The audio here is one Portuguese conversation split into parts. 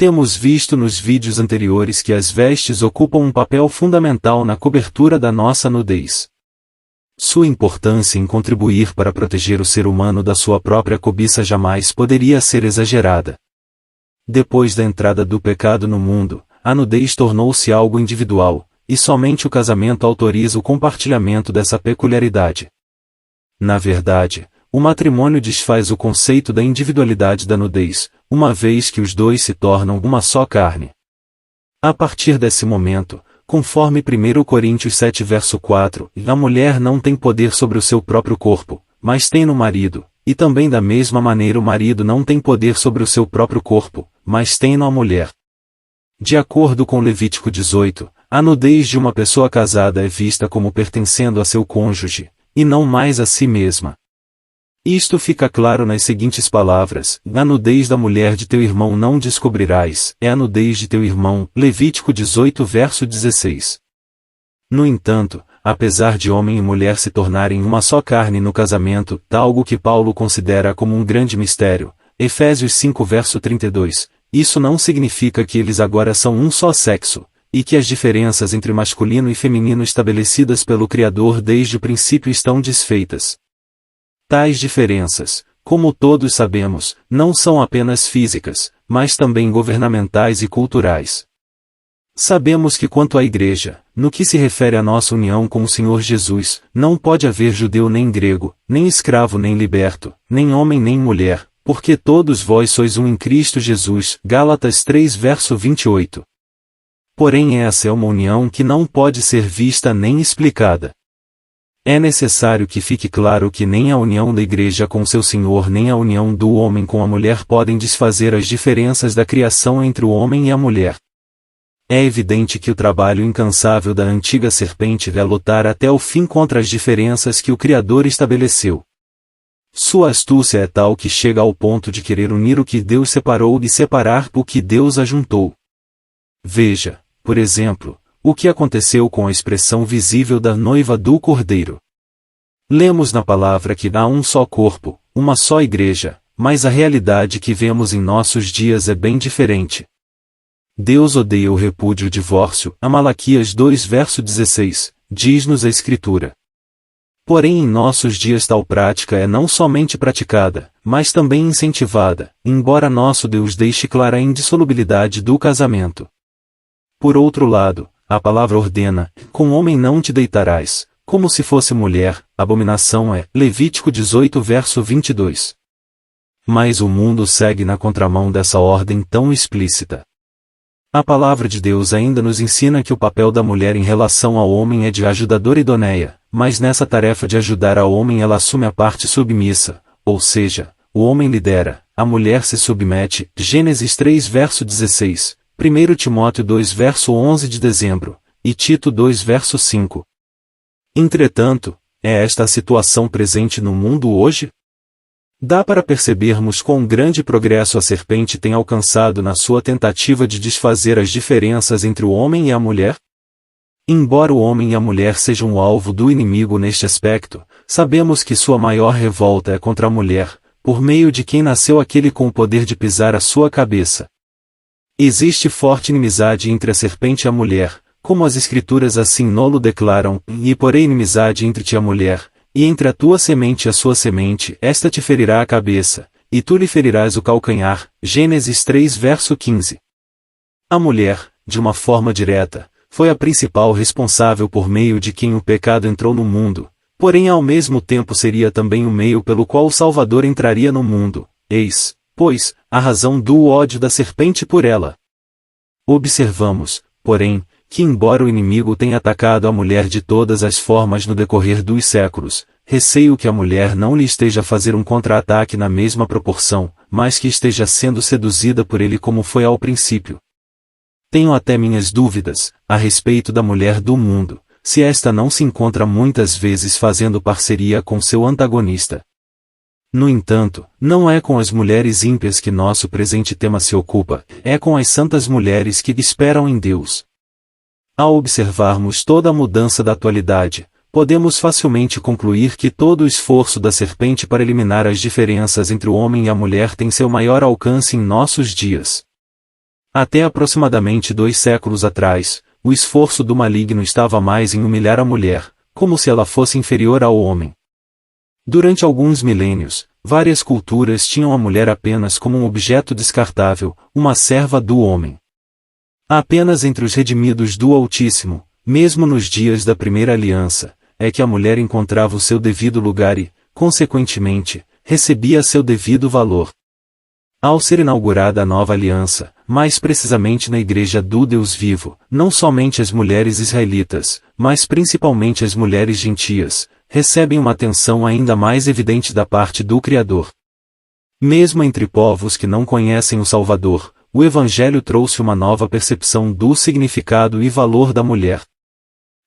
Temos visto nos vídeos anteriores que as vestes ocupam um papel fundamental na cobertura da nossa nudez. Sua importância em contribuir para proteger o ser humano da sua própria cobiça jamais poderia ser exagerada. Depois da entrada do pecado no mundo, a nudez tornou-se algo individual, e somente o casamento autoriza o compartilhamento dessa peculiaridade. Na verdade, o matrimônio desfaz o conceito da individualidade da nudez, uma vez que os dois se tornam uma só carne. A partir desse momento, conforme 1 Coríntios 7 verso 4, a mulher não tem poder sobre o seu próprio corpo, mas tem no marido, e também da mesma maneira o marido não tem poder sobre o seu próprio corpo, mas tem na mulher. De acordo com Levítico 18, a nudez de uma pessoa casada é vista como pertencendo a seu cônjuge, e não mais a si mesma. Isto fica claro nas seguintes palavras: a nudez da mulher de teu irmão não descobrirás, é a nudez de teu irmão. Levítico 18 verso 16. No entanto, apesar de homem e mulher se tornarem uma só carne no casamento, algo que Paulo considera como um grande mistério, Efésios 5 verso 32, isso não significa que eles agora são um só sexo, e que as diferenças entre masculino e feminino estabelecidas pelo Criador desde o princípio estão desfeitas. Tais diferenças, como todos sabemos, não são apenas físicas, mas também governamentais e culturais. Sabemos que quanto à Igreja, no que se refere à nossa união com o Senhor Jesus, não pode haver judeu nem grego, nem escravo nem liberto, nem homem nem mulher, porque todos vós sois um em Cristo Jesus. Gálatas 3 verso 28. Porém essa é uma união que não pode ser vista nem explicada. É necessário que fique claro que nem a união da Igreja com seu Senhor nem a união do homem com a mulher podem desfazer as diferenças da criação entre o homem e a mulher. É evidente que o trabalho incansável da antiga serpente é lutar até o fim contra as diferenças que o Criador estabeleceu. Sua astúcia é tal que chega ao ponto de querer unir o que Deus separou e separar o que Deus ajuntou. Veja, por exemplo, o que aconteceu com a expressão visível da noiva do Cordeiro. Lemos na palavra que há um só corpo, uma só igreja, mas a realidade que vemos em nossos dias é bem diferente. Deus odeia o repúdio e o divórcio, a Malaquias 2 verso 16, diz-nos a Escritura. Porém em nossos dias tal prática é não somente praticada, mas também incentivada, embora nosso Deus deixe clara a indissolubilidade do casamento. Por outro lado, a palavra ordena: com homem não te deitarás, como se fosse mulher, abominação é. Levítico 18 verso 22. Mas o mundo segue na contramão dessa ordem tão explícita. A palavra de Deus ainda nos ensina que o papel da mulher em relação ao homem é de ajudadora idoneia, mas nessa tarefa de ajudar ao homem ela assume a parte submissa, ou seja, o homem lidera, a mulher se submete. Gênesis 3 verso 16. 1 Timóteo 2 verso 11 de dezembro, e Tito 2 verso 5. Entretanto, é esta a situação presente no mundo hoje? Dá para percebermos quão grande progresso a serpente tem alcançado na sua tentativa de desfazer as diferenças entre o homem e a mulher? Embora o homem e a mulher sejam o alvo do inimigo neste aspecto, sabemos que sua maior revolta é contra a mulher, por meio de quem nasceu aquele com o poder de pisar a sua cabeça. Existe forte inimizade entre a serpente e a mulher, como as Escrituras assim nolo declaram: e porém inimizade entre ti e a mulher, e entre a tua semente e a sua semente, esta te ferirá a cabeça, e tu lhe ferirás o calcanhar. Gênesis 3 verso 15. A mulher, de uma forma direta, foi a principal responsável por meio de quem o pecado entrou no mundo, porém ao mesmo tempo seria também o meio pelo qual o Salvador entraria no mundo. Eis, pois, a razão do ódio da serpente por ela. Observamos, porém, que embora o inimigo tenha atacado a mulher de todas as formas no decorrer dos séculos, receio que a mulher não lhe esteja a fazer um contra-ataque na mesma proporção, mas que esteja sendo seduzida por ele como foi ao princípio. Tenho até minhas dúvidas, a respeito da mulher do mundo, se esta não se encontra muitas vezes fazendo parceria com seu antagonista. No entanto, não é com as mulheres ímpias que nosso presente tema se ocupa, é com as santas mulheres que esperam em Deus. Ao observarmos toda a mudança da atualidade, podemos facilmente concluir que todo o esforço da serpente para eliminar as diferenças entre o homem e a mulher tem seu maior alcance em nossos dias. Até aproximadamente 2 séculos atrás, o esforço do maligno estava mais em humilhar a mulher, como se ela fosse inferior ao homem. Durante alguns milênios, várias culturas tinham a mulher apenas como um objeto descartável, uma serva do homem. Apenas entre os redimidos do Altíssimo, mesmo nos dias da primeira aliança, é que a mulher encontrava o seu devido lugar e, consequentemente, recebia seu devido valor. Ao ser inaugurada a nova aliança, mais precisamente na Igreja do Deus vivo, não somente as mulheres israelitas, mas principalmente as mulheres gentias, recebem uma atenção ainda mais evidente da parte do Criador. Mesmo entre povos que não conhecem o Salvador, o Evangelho trouxe uma nova percepção do significado e valor da mulher.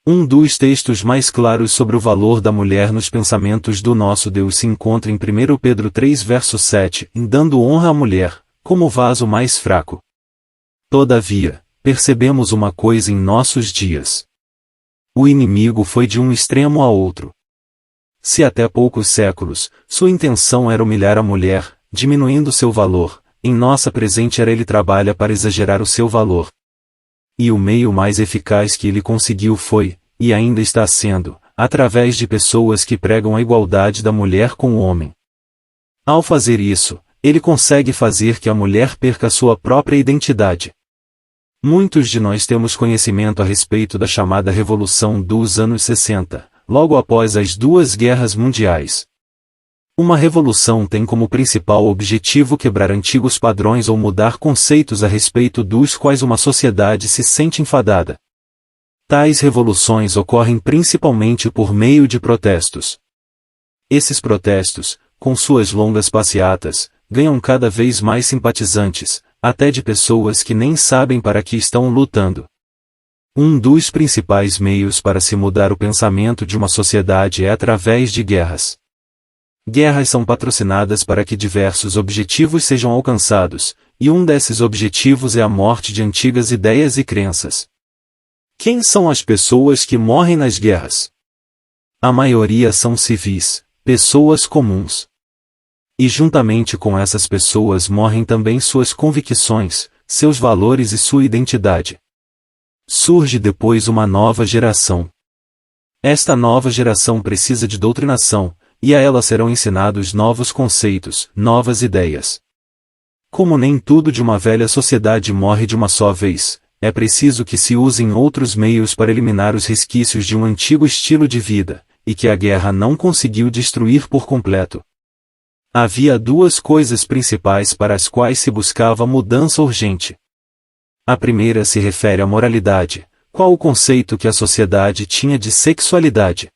Um dos textos mais claros sobre o valor da mulher nos pensamentos do nosso Deus se encontra em 1 Pedro 3 verso 7, dando honra à mulher, como vaso mais fraco. Todavia, percebemos uma coisa em nossos dias. O inimigo foi de um extremo a outro. Se até poucos séculos, sua intenção era humilhar a mulher, diminuindo seu valor, em nossa presente era ele trabalha para exagerar o seu valor. E o meio mais eficaz que ele conseguiu foi, e ainda está sendo, através de pessoas que pregam a igualdade da mulher com o homem. Ao fazer isso, ele consegue fazer que a mulher perca sua própria identidade. Muitos de nós temos conhecimento a respeito da chamada Revolução dos anos 60, logo após as 2 guerras mundiais. Uma revolução tem como principal objetivo quebrar antigos padrões ou mudar conceitos a respeito dos quais uma sociedade se sente enfadada. Tais revoluções ocorrem principalmente por meio de protestos. Esses protestos, com suas longas passeatas, ganham cada vez mais simpatizantes, até de pessoas que nem sabem para que estão lutando. Um dos principais meios para se mudar o pensamento de uma sociedade é através de guerras. Guerras são patrocinadas para que diversos objetivos sejam alcançados, e um desses objetivos é a morte de antigas ideias e crenças. Quem são as pessoas que morrem nas guerras? A maioria são civis, pessoas comuns. E juntamente com essas pessoas morrem também suas convicções, seus valores e sua identidade. Surge depois uma nova geração. Esta nova geração precisa de doutrinação, e a ela serão ensinados novos conceitos, novas ideias. Como nem tudo de uma velha sociedade morre de uma só vez, é preciso que se usem outros meios para eliminar os resquícios de um antigo estilo de vida, e que a guerra não conseguiu destruir por completo. Havia 2 coisas principais para as quais se buscava mudança urgente. A primeira se refere à moralidade, qual o conceito que a sociedade tinha de sexualidade.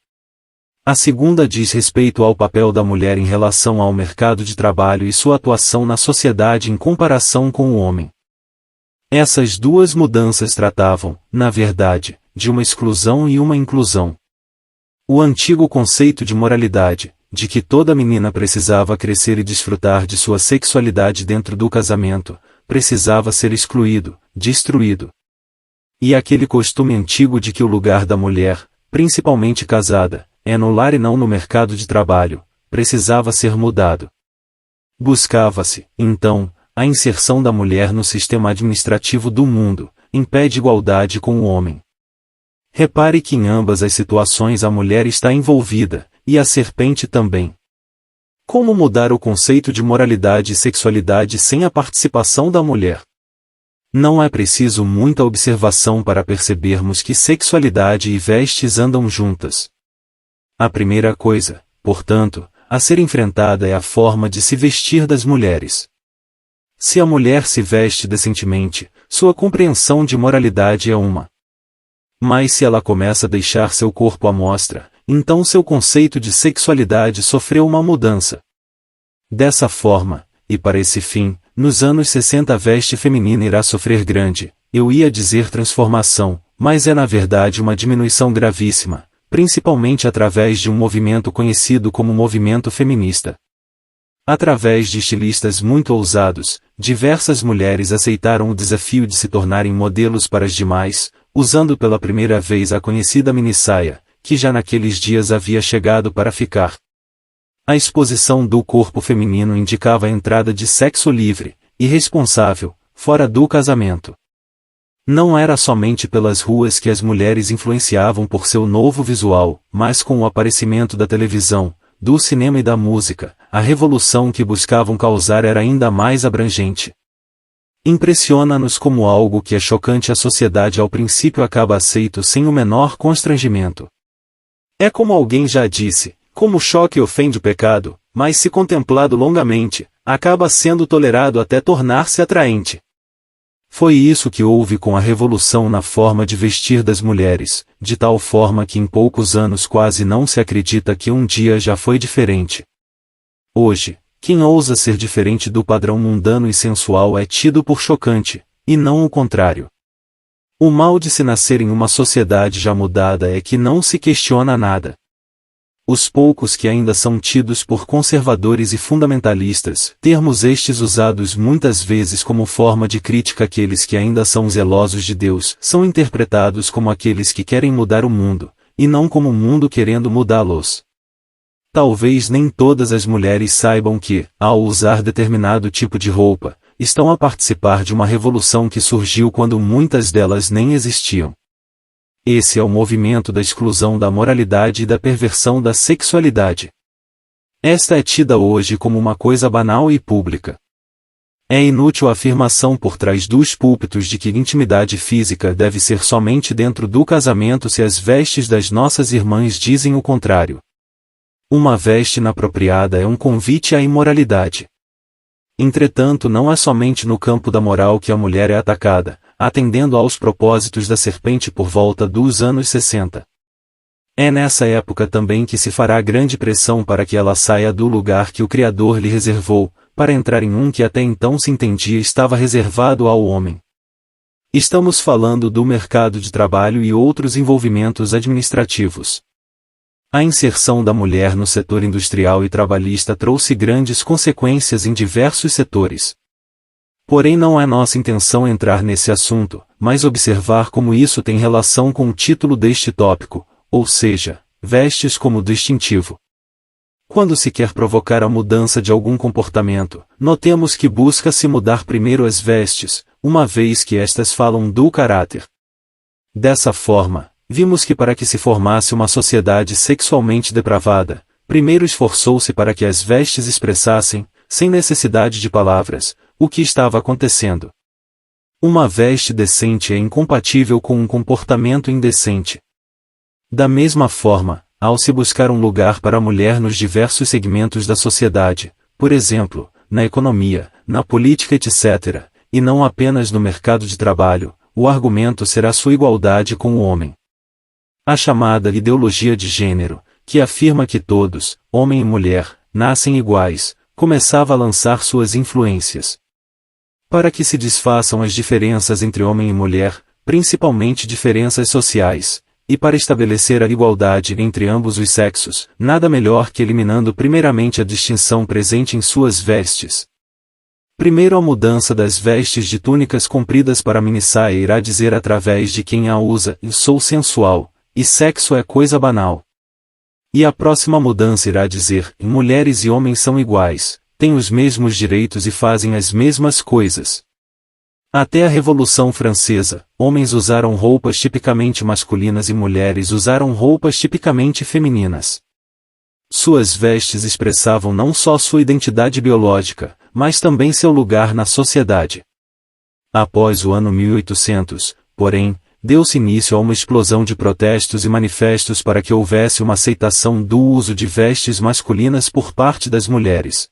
A segunda diz respeito ao papel da mulher em relação ao mercado de trabalho e sua atuação na sociedade em comparação com o homem. Essas 2 mudanças tratavam, na verdade, de uma exclusão e uma inclusão. O antigo conceito de moralidade, de que toda menina precisava crescer e desfrutar de sua sexualidade dentro do casamento, precisava ser excluído, destruído. E aquele costume antigo de que o lugar da mulher, principalmente casada, é no lar e não no mercado de trabalho, precisava ser mudado. Buscava-se, então, a inserção da mulher no sistema administrativo do mundo, em pé de igualdade com o homem. Repare que em ambas as situações a mulher está envolvida, e a serpente também. Como mudar o conceito de moralidade e sexualidade sem a participação da mulher? Não é preciso muita observação para percebermos que sexualidade e vestes andam juntas. A primeira coisa, portanto, a ser enfrentada é a forma de se vestir das mulheres. Se a mulher se veste decentemente, sua compreensão de moralidade é uma. Mas se ela começa a deixar seu corpo à mostra, então seu conceito de sexualidade sofreu uma mudança. Dessa forma, e para esse fim, nos anos 60 a veste feminina irá sofrer grande, eu ia dizer transformação, mas é na verdade uma diminuição gravíssima, principalmente através de um movimento conhecido como movimento feminista. Através de estilistas muito ousados, diversas mulheres aceitaram o desafio de se tornarem modelos para as demais, usando pela primeira vez a conhecida minissaia, que já naqueles dias havia chegado para ficar. A exposição do corpo feminino indicava a entrada de sexo livre, irresponsável, fora do casamento. Não era somente pelas ruas que as mulheres influenciavam por seu novo visual, mas com o aparecimento da televisão, do cinema e da música, a revolução que buscavam causar era ainda mais abrangente. Impressiona-nos como algo que é chocante a sociedade ao princípio acaba aceito sem o menor constrangimento. É como alguém já disse, como o choque ofende o pecado, mas se contemplado longamente, acaba sendo tolerado até tornar-se atraente. Foi isso que houve com a revolução na forma de vestir das mulheres, de tal forma que em poucos anos quase não se acredita que um dia já foi diferente. Hoje, quem ousa ser diferente do padrão mundano e sensual é tido por chocante, e não o contrário. O mal de se nascer em uma sociedade já mudada é que não se questiona nada. Os poucos que ainda são tidos por conservadores e fundamentalistas, termos estes usados muitas vezes como forma de crítica àqueles que ainda são zelosos de Deus, são interpretados como aqueles que querem mudar o mundo, e não como o mundo querendo mudá-los. Talvez nem todas as mulheres saibam que, ao usar determinado tipo de roupa, estão a participar de uma revolução que surgiu quando muitas delas nem existiam. Esse é o movimento da exclusão da moralidade e da perversão da sexualidade. Esta é tida hoje como uma coisa banal e pública. É inútil a afirmação por trás dos púlpitos de que intimidade física deve ser somente dentro do casamento se as vestes das nossas irmãs dizem o contrário. Uma veste inapropriada é um convite à imoralidade. Entretanto, não é somente no campo da moral que a mulher é atacada, atendendo aos propósitos da serpente por volta dos anos 60. É nessa época também que se fará grande pressão para que ela saia do lugar que o Criador lhe reservou, para entrar em um que até então se entendia estava reservado ao homem. Estamos falando do mercado de trabalho e outros envolvimentos administrativos. A inserção da mulher no setor industrial e trabalhista trouxe grandes consequências em diversos setores. Porém não é nossa intenção entrar nesse assunto, mas observar como isso tem relação com o título deste tópico, ou seja, vestes como distintivo. Quando se quer provocar a mudança de algum comportamento, notemos que busca-se mudar primeiro as vestes, uma vez que estas falam do caráter. Dessa forma, vimos que para que se formasse uma sociedade sexualmente depravada, primeiro esforçou-se para que as vestes expressassem, sem necessidade de palavras, o que estava acontecendo. Uma veste decente é incompatível com um comportamento indecente. Da mesma forma, ao se buscar um lugar para a mulher nos diversos segmentos da sociedade, por exemplo, na economia, na política etc., e não apenas no mercado de trabalho, o argumento será sua igualdade com o homem. A chamada ideologia de gênero, que afirma que todos, homem e mulher, nascem iguais, começava a lançar suas influências. Para que se desfaçam as diferenças entre homem e mulher, principalmente diferenças sociais, e para estabelecer a igualdade entre ambos os sexos, nada melhor que eliminando primeiramente a distinção presente em suas vestes. Primeiro a mudança das vestes de túnicas compridas para minissaia irá dizer através de quem a usa, eu sou sensual, e sexo é coisa banal. E a próxima mudança irá dizer, mulheres e homens são iguais, têm os mesmos direitos e fazem as mesmas coisas. Até a Revolução Francesa, homens usaram roupas tipicamente masculinas e mulheres usaram roupas tipicamente femininas. Suas vestes expressavam não só sua identidade biológica, mas também seu lugar na sociedade. Após o ano 1800, porém, deu-se início a uma explosão de protestos e manifestos para que houvesse uma aceitação do uso de vestes masculinas por parte das mulheres.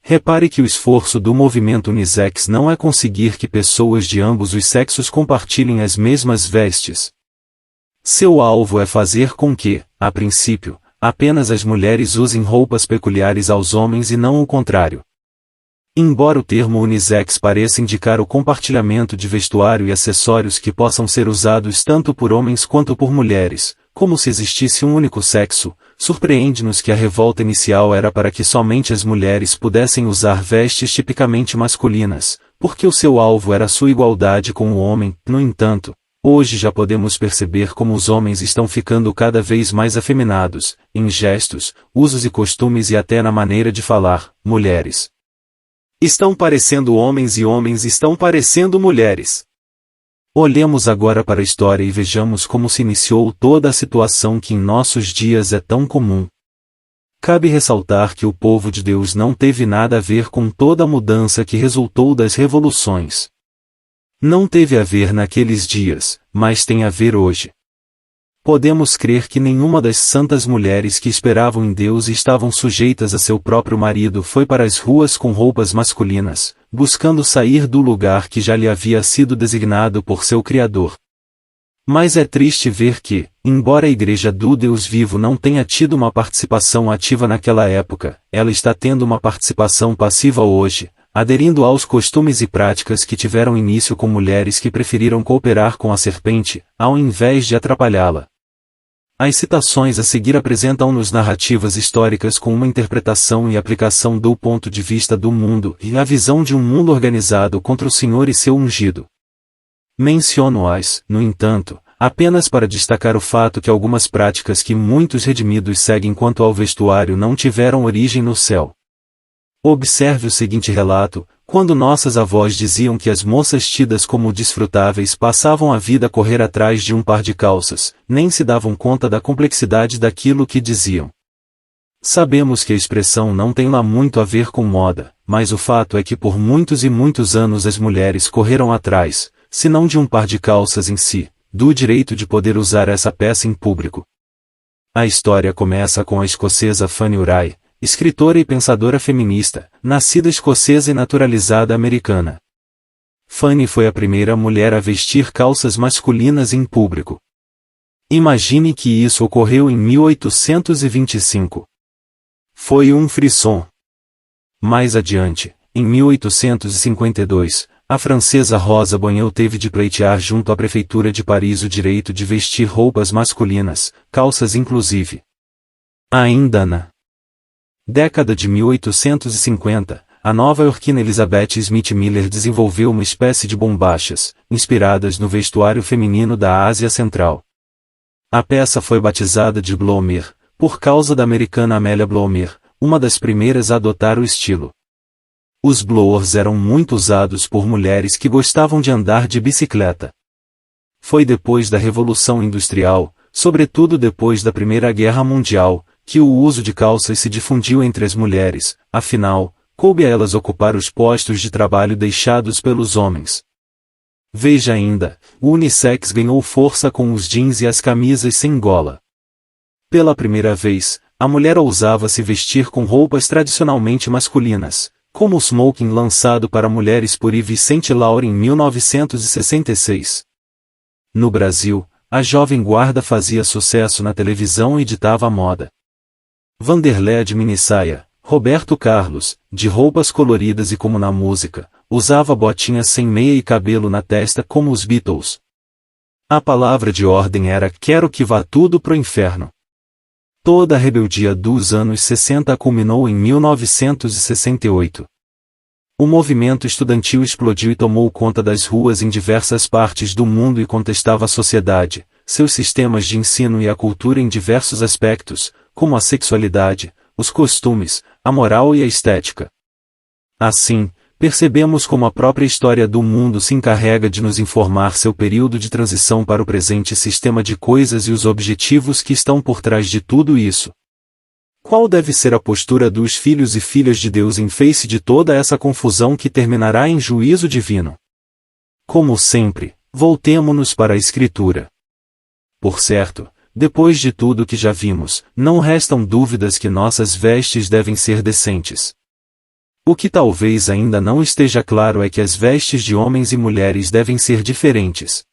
Repare que o esforço do movimento unissex não é conseguir que pessoas de ambos os sexos compartilhem as mesmas vestes. Seu alvo é fazer com que, a princípio, apenas as mulheres usem roupas peculiares aos homens e não o contrário. Embora o termo unissex pareça indicar o compartilhamento de vestuário e acessórios que possam ser usados tanto por homens quanto por mulheres, como se existisse um único sexo, surpreende-nos que a revolta inicial era para que somente as mulheres pudessem usar vestes tipicamente masculinas, porque o seu alvo era sua igualdade com o homem. No entanto, hoje já podemos perceber como os homens estão ficando cada vez mais afeminados, em gestos, usos e costumes e até na maneira de falar, mulheres. Estão parecendo homens e homens estão parecendo mulheres. Olhemos agora para a história e vejamos como se iniciou toda a situação que em nossos dias é tão comum. Cabe ressaltar que o povo de Deus não teve nada a ver com toda a mudança que resultou das revoluções. Não teve a ver naqueles dias, mas tem a ver hoje. Podemos crer que nenhuma das santas mulheres que esperavam em Deus e estavam sujeitas a seu próprio marido foi para as ruas com roupas masculinas, buscando sair do lugar que já lhe havia sido designado por seu Criador. Mas é triste ver que, embora a Igreja do Deus Vivo não tenha tido uma participação ativa naquela época, ela está tendo uma participação passiva hoje, aderindo aos costumes e práticas que tiveram início com mulheres que preferiram cooperar com a serpente, ao invés de atrapalhá-la. As citações a seguir apresentam-nos narrativas históricas com uma interpretação e aplicação do ponto de vista do mundo e a visão de um mundo organizado contra o Senhor e seu ungido. Menciono-as, no entanto, apenas para destacar o fato que algumas práticas que muitos redimidos seguem quanto ao vestuário não tiveram origem no céu. Observe o seguinte relato: quando nossas avós diziam que as moças tidas como desfrutáveis passavam a vida a correr atrás de um par de calças, nem se davam conta da complexidade daquilo que diziam. Sabemos que a expressão não tem lá muito a ver com moda, mas o fato é que por muitos e muitos anos as mulheres correram atrás, se não de um par de calças em si, do direito de poder usar essa peça em público. A história começa com a escocesa Fanny Uri, escritora e pensadora feminista, nascida escocesa e naturalizada americana. Fanny foi a primeira mulher a vestir calças masculinas em público. Imagine que isso ocorreu em 1825. Foi um frisson. Mais adiante, em 1852, a francesa Rosa Bonheur teve de pleitear junto à prefeitura de Paris o direito de vestir roupas masculinas, calças inclusive. Ainda na década de 1850, a nova-iorquina Elizabeth Smith Miller desenvolveu uma espécie de bombachas, inspiradas no vestuário feminino da Ásia Central. A peça foi batizada de Blomer, por causa da americana Amelia Blomer, uma das primeiras a adotar o estilo. Os blowers eram muito usados por mulheres que gostavam de andar de bicicleta. Foi depois da Revolução Industrial, sobretudo depois da Primeira Guerra Mundial, que o uso de calças se difundiu entre as mulheres, afinal, coube a elas ocupar os postos de trabalho deixados pelos homens. Veja ainda, o unissex ganhou força com os jeans e as camisas sem gola. Pela primeira vez, a mulher ousava se vestir com roupas tradicionalmente masculinas, como o smoking lançado para mulheres por Yves Saint Laurent em 1966. No Brasil, a jovem guarda fazia sucesso na televisão e ditava a moda. Vanderlei de minissaia, Roberto Carlos, de roupas coloridas e como na música, usava botinhas sem meia e cabelo na testa como os Beatles. A palavra de ordem era "quero que vá tudo pro inferno". Toda a rebeldia dos anos 60 culminou em 1968. O movimento estudantil explodiu e tomou conta das ruas em diversas partes do mundo e contestava a sociedade, seus sistemas de ensino e a cultura em diversos aspectos, como a sexualidade, os costumes, a moral e a estética. Assim, percebemos como a própria história do mundo se encarrega de nos informar seu período de transição para o presente sistema de coisas e os objetivos que estão por trás de tudo isso. Qual deve ser a postura dos filhos e filhas de Deus em face de toda essa confusão que terminará em juízo divino? Como sempre, voltemo-nos para a Escritura. Por certo, depois de tudo que já vimos, não restam dúvidas que nossas vestes devem ser decentes. O que talvez ainda não esteja claro é que as vestes de homens e mulheres devem ser diferentes.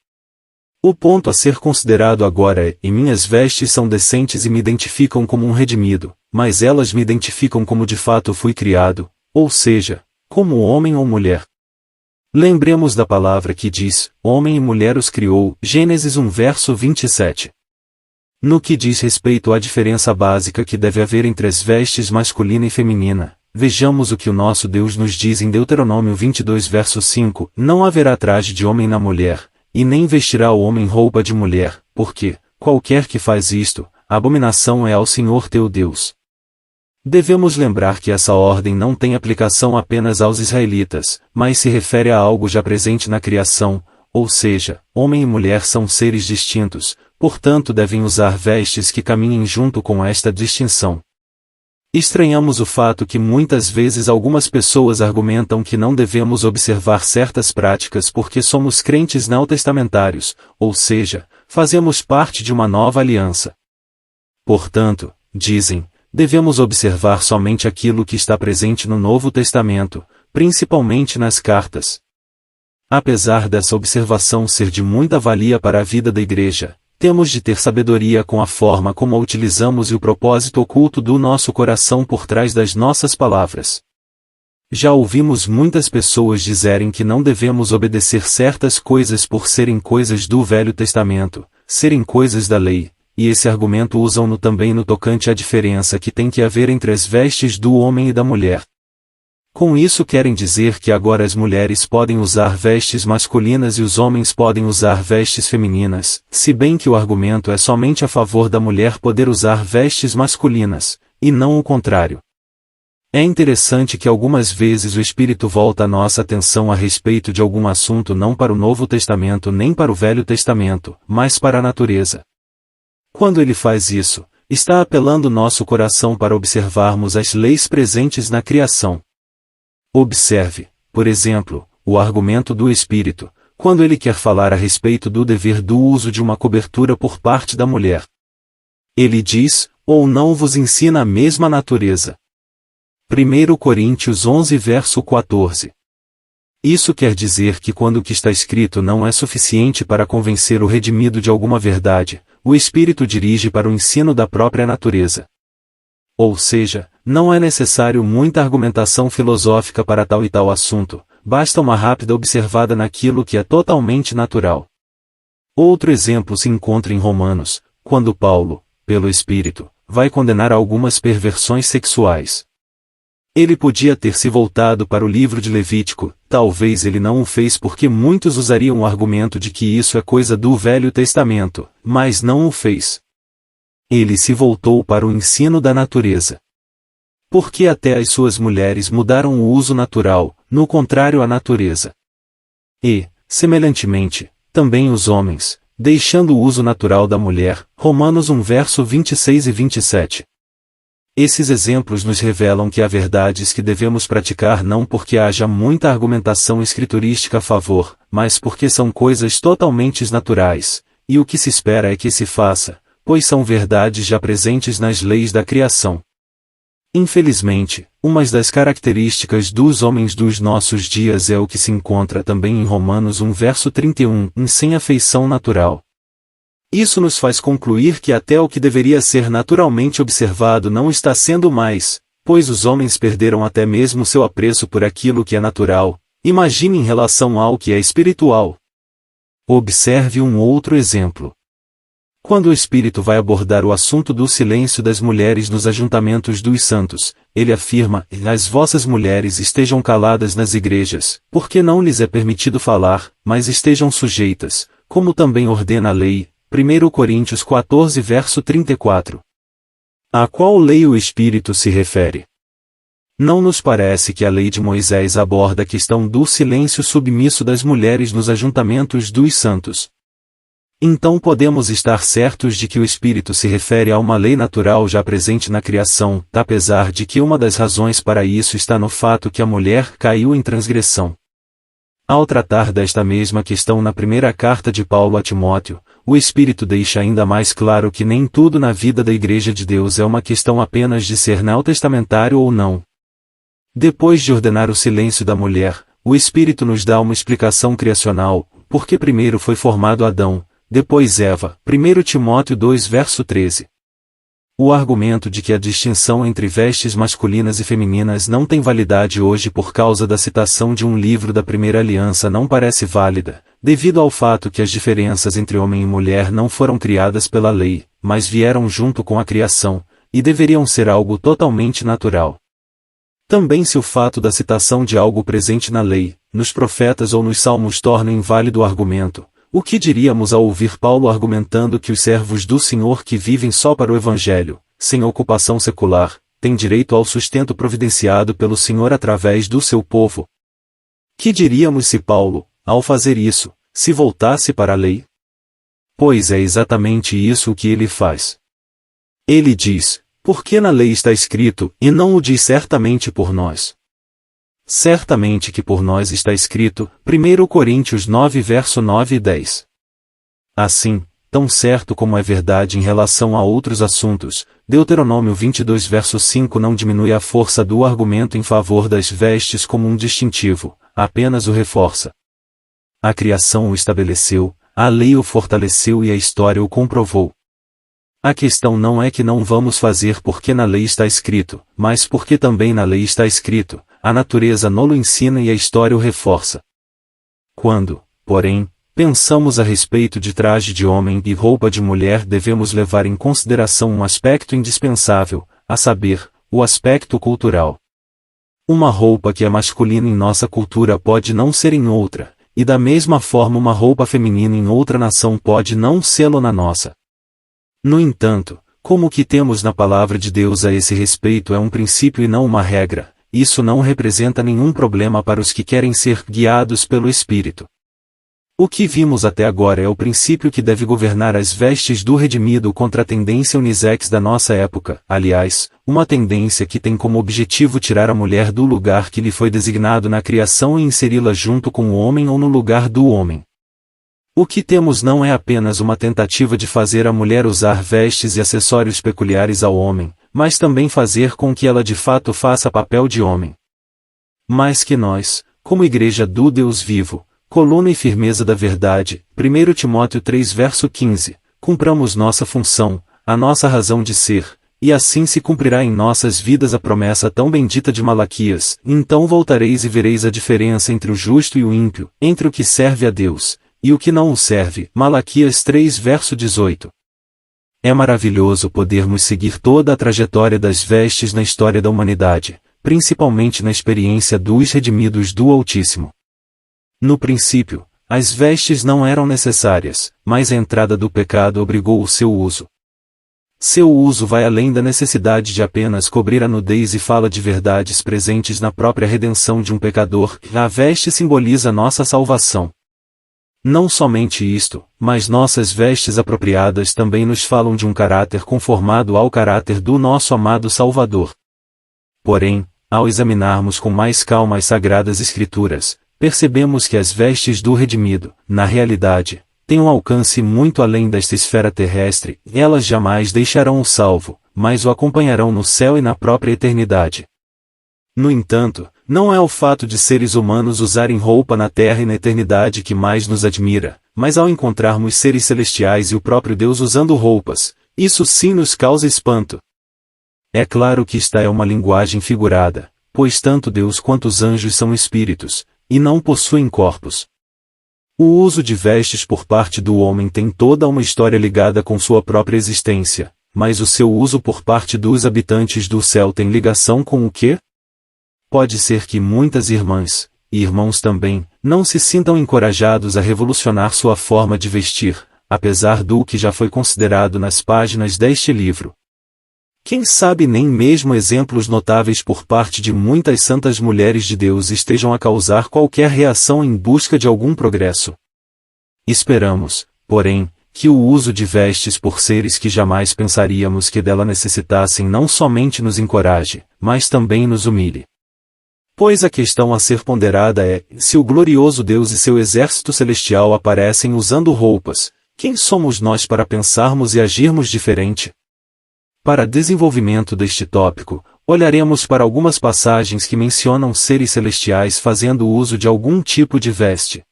O ponto a ser considerado agora é: e minhas vestes são decentes e me identificam como um redimido, mas elas me identificam como de fato fui criado, ou seja, como homem ou mulher. Lembremos da palavra que diz: homem e mulher os criou, Gênesis 1 verso 27. No que diz respeito à diferença básica que deve haver entre as vestes masculina e feminina, vejamos o que o nosso Deus nos diz em Deuteronômio 22 verso 5, não haverá traje de homem na mulher, e nem vestirá o homem roupa de mulher, porque, qualquer que faz isto, a abominação é ao Senhor teu Deus. Devemos lembrar que essa ordem não tem aplicação apenas aos israelitas, mas se refere a algo já presente na criação, ou seja, homem e mulher são seres distintos, portanto devem usar vestes que caminhem junto com esta distinção. Estranhamos o fato que muitas vezes algumas pessoas argumentam que não devemos observar certas práticas porque somos crentes neotestamentários, ou seja, fazemos parte de uma nova aliança. Portanto, dizem, devemos observar somente aquilo que está presente no Novo Testamento, principalmente nas cartas. Apesar dessa observação ser de muita valia para a vida da igreja, temos de ter sabedoria com a forma como a utilizamos e o propósito oculto do nosso coração por trás das nossas palavras. Já ouvimos muitas pessoas dizerem que não devemos obedecer certas coisas por serem coisas do Velho Testamento, serem coisas da lei, e esse argumento usam-no também no tocante à diferença que tem que haver entre as vestes do homem e da mulher. Com isso querem dizer que agora as mulheres podem usar vestes masculinas e os homens podem usar vestes femininas, se bem que o argumento é somente a favor da mulher poder usar vestes masculinas, e não o contrário. É interessante que algumas vezes o Espírito volta a nossa atenção a respeito de algum assunto não para o Novo Testamento nem para o Velho Testamento, mas para a natureza. Quando ele faz isso, está apelando nosso coração para observarmos as leis presentes na criação. Observe, por exemplo, o argumento do Espírito, quando ele quer falar a respeito do dever do uso de uma cobertura por parte da mulher. Ele diz, ou não vos ensina a mesma natureza. 1 Coríntios 11 verso 14. Isso quer dizer que quando o que está escrito não é suficiente para convencer o redimido de alguma verdade, o Espírito dirige para o ensino da própria natureza. Ou seja, não é necessário muita argumentação filosófica para tal e tal assunto, basta uma rápida observada naquilo que é totalmente natural. Outro exemplo se encontra em Romanos, quando Paulo, pelo Espírito, vai condenar algumas perversões sexuais. Ele podia ter se voltado para o livro de Levítico, talvez ele não o fez porque muitos usariam o argumento de que isso é coisa do Velho Testamento, mas não o fez. Ele se voltou para o ensino da natureza. Porque até as suas mulheres mudaram o uso natural, no contrário à natureza. E, semelhantemente, também os homens, deixando o uso natural da mulher, Romanos 1 verso 26 e 27. Esses exemplos nos revelam que há verdades que devemos praticar não porque haja muita argumentação escriturística a favor, mas porque são coisas totalmente naturais, e o que se espera é que se faça, pois são verdades já presentes nas leis da criação. Infelizmente, uma das características dos homens dos nossos dias é o que se encontra também em Romanos 1 verso 31, sem afeição natural. Isso nos faz concluir que até o que deveria ser naturalmente observado não está sendo mais, pois os homens perderam até mesmo seu apreço por aquilo que é natural, imagine em relação ao que é espiritual. Observe um outro exemplo. Quando o Espírito vai abordar o assunto do silêncio das mulheres nos ajuntamentos dos santos, ele afirma, as vossas mulheres estejam caladas nas igrejas, porque não lhes é permitido falar, mas estejam sujeitas, como também ordena a lei, 1 Coríntios 14 verso 34. A qual lei o Espírito se refere? Não nos parece que a lei de Moisés aborda a questão do silêncio submisso das mulheres nos ajuntamentos dos santos. Então podemos estar certos de que o Espírito se refere a uma lei natural já presente na criação, apesar de que uma das razões para isso está no fato que a mulher caiu em transgressão. Ao tratar desta mesma questão na primeira carta de Paulo a Timóteo, o Espírito deixa ainda mais claro que nem tudo na vida da Igreja de Deus é uma questão apenas de ser neotestamentário ou não. Depois de ordenar o silêncio da mulher, o Espírito nos dá uma explicação criacional, porque primeiro foi formado Adão, depois Eva, 1 Timóteo 2 verso 13. O argumento de que a distinção entre vestes masculinas e femininas não tem validade hoje por causa da citação de um livro da Primeira Aliança não parece válida, devido ao fato que as diferenças entre homem e mulher não foram criadas pela lei, mas vieram junto com a criação, e deveriam ser algo totalmente natural. Também se o fato da citação de algo presente na lei, nos profetas ou nos salmos torna inválido o argumento, o que diríamos ao ouvir Paulo argumentando que os servos do Senhor que vivem só para o Evangelho, sem ocupação secular, tem direito ao sustento providenciado pelo Senhor através do seu povo. Que diríamos se Paulo, ao fazer isso, se voltasse para a lei? Pois é exatamente isso o que ele faz. Ele diz, porque na lei está escrito, e não o diz certamente por nós. Certamente que por nós está escrito, 1 Coríntios 9 verso 9 e 10. Assim, tão certo como é verdade em relação a outros assuntos, Deuteronômio 22 verso 5 não diminui a força do argumento em favor das vestes como um distintivo, apenas o reforça. A criação o estabeleceu, a lei o fortaleceu e a história o comprovou. A questão não é que não vamos fazer porque na lei está escrito, mas porque também na lei está escrito, a natureza nolo ensina e a história o reforça. Quando, porém, pensamos a respeito de traje de homem e roupa de mulher, devemos levar em consideração um aspecto indispensável, a saber, o aspecto cultural. Uma roupa que é masculina em nossa cultura pode não ser em outra, e da mesma forma uma roupa feminina em outra nação pode não sê-lo na nossa. No entanto, como o que temos na palavra de Deus a esse respeito é um princípio e não uma regra, isso não representa nenhum problema para os que querem ser guiados pelo Espírito. O que vimos até agora é o princípio que deve governar as vestes do redimido contra a tendência unissex da nossa época, aliás, uma tendência que tem como objetivo tirar a mulher do lugar que lhe foi designado na criação e inseri-la junto com o homem ou no lugar do homem. O que temos não é apenas uma tentativa de fazer a mulher usar vestes e acessórios peculiares ao homem, mas também fazer com que ela de fato faça papel de homem. Mais que nós, como Igreja do Deus vivo, coluna e firmeza da verdade, 1 Timóteo 3 verso 15, cumpramos nossa função, a nossa razão de ser, e assim se cumprirá em nossas vidas a promessa tão bendita de Malaquias, então voltareis e vereis a diferença entre o justo e o ímpio, entre o que serve a Deus, e o que não o serve, Malaquias 3 verso 18. É maravilhoso podermos seguir toda a trajetória das vestes na história da humanidade, principalmente na experiência dos redimidos do Altíssimo. No princípio, as vestes não eram necessárias, mas a entrada do pecado obrigou o seu uso. Seu uso vai além da necessidade de apenas cobrir a nudez e fala de verdades presentes na própria redenção de um pecador, a veste simboliza nossa salvação. Não somente isto, mas nossas vestes apropriadas também nos falam de um caráter conformado ao caráter do nosso amado Salvador. Porém, ao examinarmos com mais calma as Sagradas Escrituras, percebemos que as vestes do redimido, na realidade, têm um alcance muito além desta esfera terrestre, elas jamais deixarão o salvo, mas o acompanharão no céu e na própria eternidade. No entanto, não é o fato de seres humanos usarem roupa na terra e na eternidade que mais nos admira, mas ao encontrarmos seres celestiais e o próprio Deus usando roupas, isso sim nos causa espanto. É claro que esta é uma linguagem figurada, pois tanto Deus quanto os anjos são espíritos, e não possuem corpos. O uso de vestes por parte do homem tem toda uma história ligada com sua própria existência, mas o seu uso por parte dos habitantes do céu tem ligação com o quê? Pode ser que muitas irmãs, e irmãos também, não se sintam encorajados a revolucionar sua forma de vestir, apesar do que já foi considerado nas páginas deste livro. Quem sabe nem mesmo exemplos notáveis por parte de muitas santas mulheres de Deus estejam a causar qualquer reação em busca de algum progresso. Esperamos, porém, que o uso de vestes por seres que jamais pensaríamos que dela necessitassem não somente nos encoraje, mas também nos humilhe. Pois a questão a ser ponderada é, se o glorioso Deus e seu exército celestial aparecem usando roupas, quem somos nós para pensarmos e agirmos diferente? Para desenvolvimento deste tópico, olharemos para algumas passagens que mencionam seres celestiais fazendo uso de algum tipo de veste.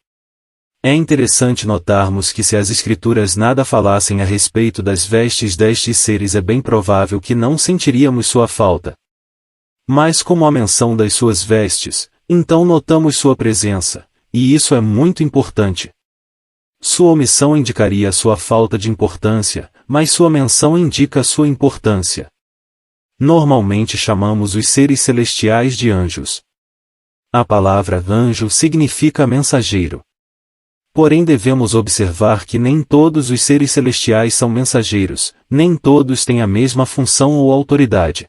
É interessante notarmos que se as Escrituras nada falassem a respeito das vestes destes seres é bem provável que não sentiríamos sua falta. Mas como há menção das suas vestes, então notamos sua presença, e isso é muito importante. Sua omissão indicaria sua falta de importância, mas sua menção indica sua importância. Normalmente chamamos os seres celestiais de anjos. A palavra anjo significa mensageiro. Porém devemos observar que nem todos os seres celestiais são mensageiros, nem todos têm a mesma função ou autoridade.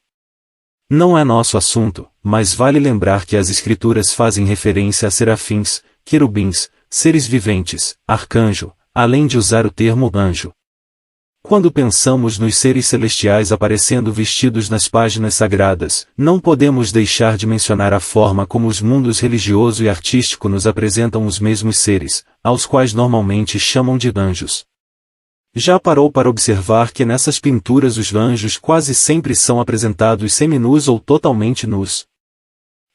Não é nosso assunto, mas vale lembrar que as Escrituras fazem referência a serafins, querubins, seres viventes, arcanjo, além de usar o termo anjo. Quando pensamos nos seres celestiais aparecendo vestidos nas páginas sagradas, não podemos deixar de mencionar a forma como os mundos religioso e artístico nos apresentam os mesmos seres, aos quais normalmente chamam de anjos. Já parou para observar que nessas pinturas os anjos quase sempre são apresentados seminus ou totalmente nus?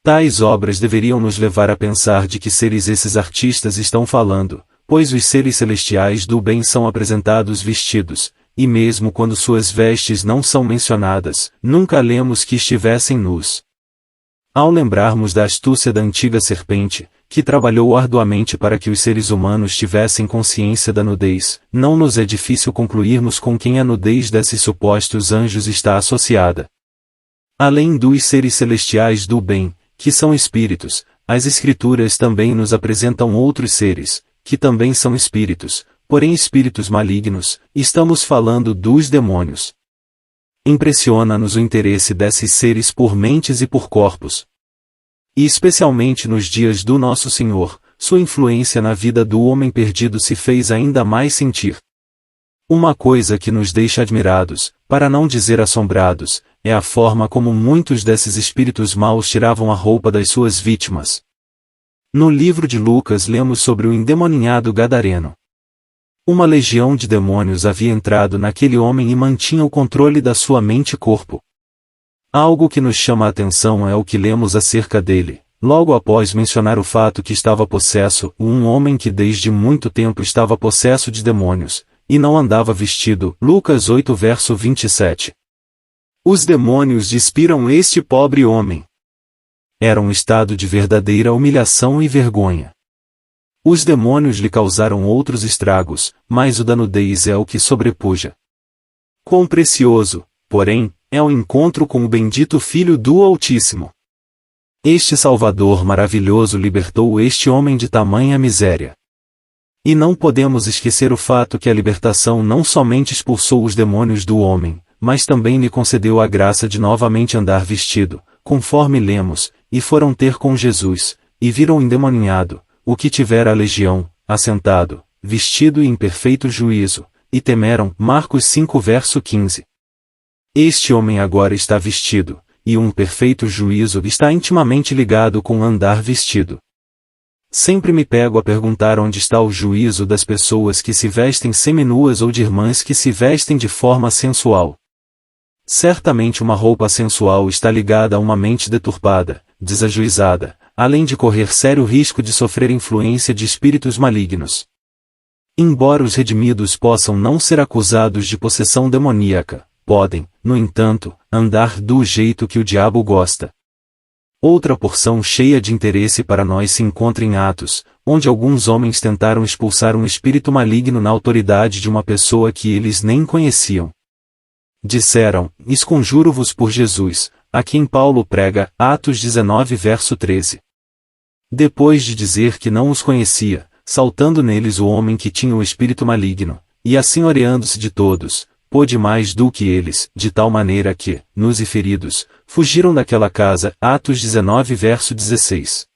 Tais obras deveriam nos levar a pensar de que seres esses artistas estão falando, pois os seres celestiais do bem são apresentados vestidos, e mesmo quando suas vestes não são mencionadas, nunca lemos que estivessem nus. Ao lembrarmos da astúcia da antiga serpente, que trabalhou arduamente para que os seres humanos tivessem consciência da nudez, não nos é difícil concluirmos com quem a nudez desses supostos anjos está associada. Além dos seres celestiais do bem, que são espíritos, as Escrituras também nos apresentam outros seres, que também são espíritos, porém espíritos malignos. Estamos falando dos demônios. Impressiona-nos o interesse desses seres por mentes e por corpos. E especialmente nos dias do Nosso Senhor, sua influência na vida do homem perdido se fez ainda mais sentir. Uma coisa que nos deixa admirados, para não dizer assombrados, é a forma como muitos desses espíritos maus tiravam a roupa das suas vítimas. No livro de Lucas lemos sobre o endemoninhado gadareno. Uma legião de demônios havia entrado naquele homem e mantinha o controle da sua mente e corpo. Algo que nos chama a atenção é o que lemos acerca dele, logo após mencionar o fato que estava possesso, um homem que desde muito tempo estava possesso de demônios, e não andava vestido. Lucas 8 verso 27. Os demônios despiram este pobre homem. Era um estado de verdadeira humilhação e vergonha. Os demônios lhe causaram outros estragos, mas o da nudez é o que sobrepuja. Quão precioso, porém, é o encontro com o bendito Filho do Altíssimo. Este Salvador maravilhoso libertou este homem de tamanha miséria. E não podemos esquecer o fato que a libertação não somente expulsou os demônios do homem, mas também lhe concedeu a graça de novamente andar vestido, conforme lemos, e foram ter com Jesus, e viram o endemoninhado, o que tivera a legião, assentado, vestido e em perfeito juízo, e temeram. Marcos 5 verso 15. Este homem agora está vestido, e um perfeito juízo está intimamente ligado com andar vestido. Sempre me pego a perguntar onde está o juízo das pessoas que se vestem seminuas ou de irmãs que se vestem de forma sensual. Certamente uma roupa sensual está ligada a uma mente deturpada, desajuizada, além de correr sério risco de sofrer influência de espíritos malignos. Embora os redimidos possam não ser acusados de possessão demoníaca, podem, no entanto, andar do jeito que o diabo gosta. Outra porção cheia de interesse para nós se encontra em Atos, onde alguns homens tentaram expulsar um espírito maligno na autoridade de uma pessoa que eles nem conheciam. Disseram: esconjuro-vos por Jesus, a quem Paulo prega. Atos 19 verso 13. Depois de dizer que não os conhecia, saltando neles o homem que tinha o espírito maligno, e assenhoreando-se de todos, pôde mais do que eles, de tal maneira que, nus e feridos, fugiram daquela casa. Atos 19 verso 16.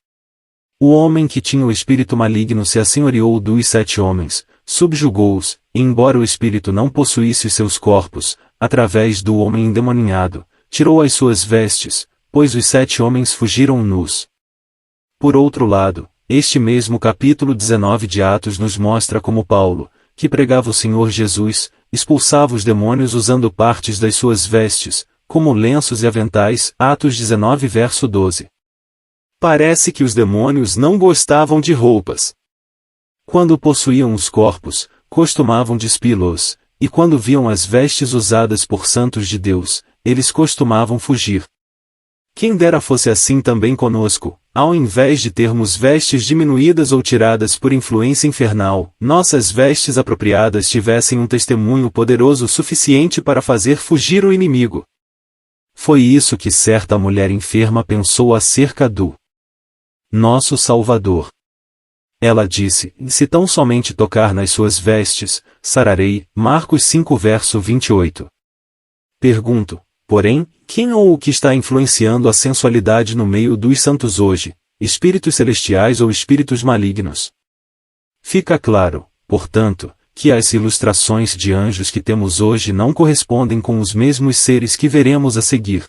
O homem que tinha o espírito maligno se assenhoreou dos 7 homens, subjugou-os, e embora o espírito não possuísse os seus corpos, através do homem endemoninhado, tirou as suas vestes, pois os 7 homens fugiram nus. Por outro lado, este mesmo capítulo 19 de Atos nos mostra como Paulo, que pregava o Senhor Jesus, expulsava os demônios usando partes das suas vestes, como lenços e aventais. Atos 19 verso 12. Parece que os demônios não gostavam de roupas. Quando possuíam os corpos, costumavam despilos, e quando viam as vestes usadas por santos de Deus, eles costumavam fugir. Quem dera fosse assim também conosco, ao invés de termos vestes diminuídas ou tiradas por influência infernal, nossas vestes apropriadas tivessem um testemunho poderoso suficiente para fazer fugir o inimigo. Foi isso que certa mulher enferma pensou acerca do nosso Salvador. Ela disse: se tão somente tocar nas suas vestes, sararei. Marcos 5 verso 28. Pergunto, porém, Quem ou o que está influenciando a sensualidade no meio dos santos hoje, espíritos celestiais ou espíritos malignos? Fica claro, portanto, que as ilustrações de anjos que temos hoje não correspondem com os mesmos seres que veremos a seguir.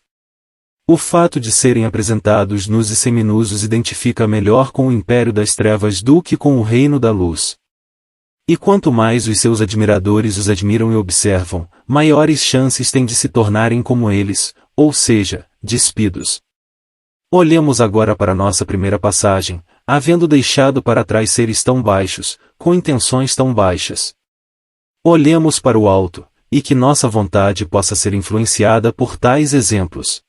O fato de serem apresentados nus e seminusos os identifica melhor com o império das trevas do que com o reino da luz. E quanto mais os seus admiradores os admiram e observam, maiores chances têm de se tornarem como eles, ou seja, despidos. Olhemos agora para nossa primeira passagem, havendo deixado para trás seres tão baixos, com intenções tão baixas. Olhemos para o alto, e que nossa vontade possa ser influenciada por tais exemplos.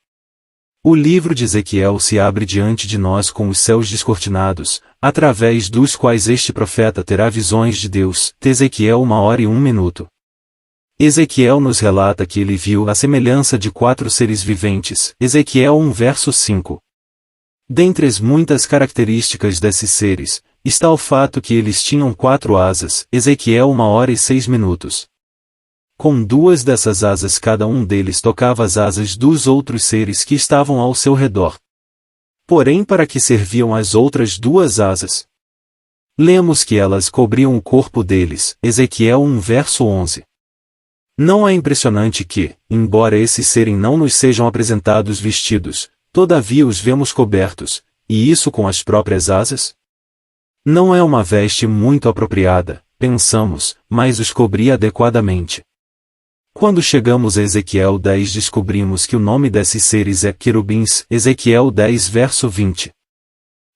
O livro de Ezequiel se abre diante de nós com os céus descortinados, através dos quais este profeta terá visões de Deus. Ezequiel 1h01. Ezequiel nos relata que ele viu a semelhança de 4 seres viventes. Ezequiel 1:5. Dentre as muitas características desses seres, está o fato que eles tinham 4 asas. Ezequiel 1h06. Com 2 dessas asas cada um deles tocava as asas dos outros seres que estavam ao seu redor. Porém, para que serviam as outras 2 asas? Lemos que elas cobriam o corpo deles. Ezequiel 1:11. Não é impressionante que, embora esses seres não nos sejam apresentados vestidos, todavia os vemos cobertos, e isso com as próprias asas? Não é uma veste muito apropriada, pensamos, mas os cobria adequadamente. Quando chegamos a Ezequiel 10 descobrimos que o nome desses seres é querubins. Ezequiel 10:20.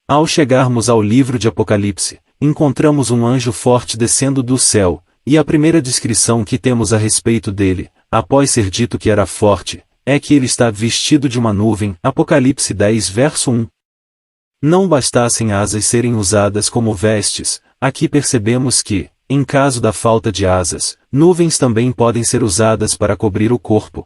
Ao chegarmos ao livro de Apocalipse, encontramos um anjo forte descendo do céu, e a primeira descrição que temos a respeito dele, após ser dito que era forte, é que ele está vestido de uma nuvem. Apocalipse 10:1. Não bastassem asas serem usadas como vestes, aqui percebemos que, em caso da falta de asas, nuvens também podem ser usadas para cobrir o corpo.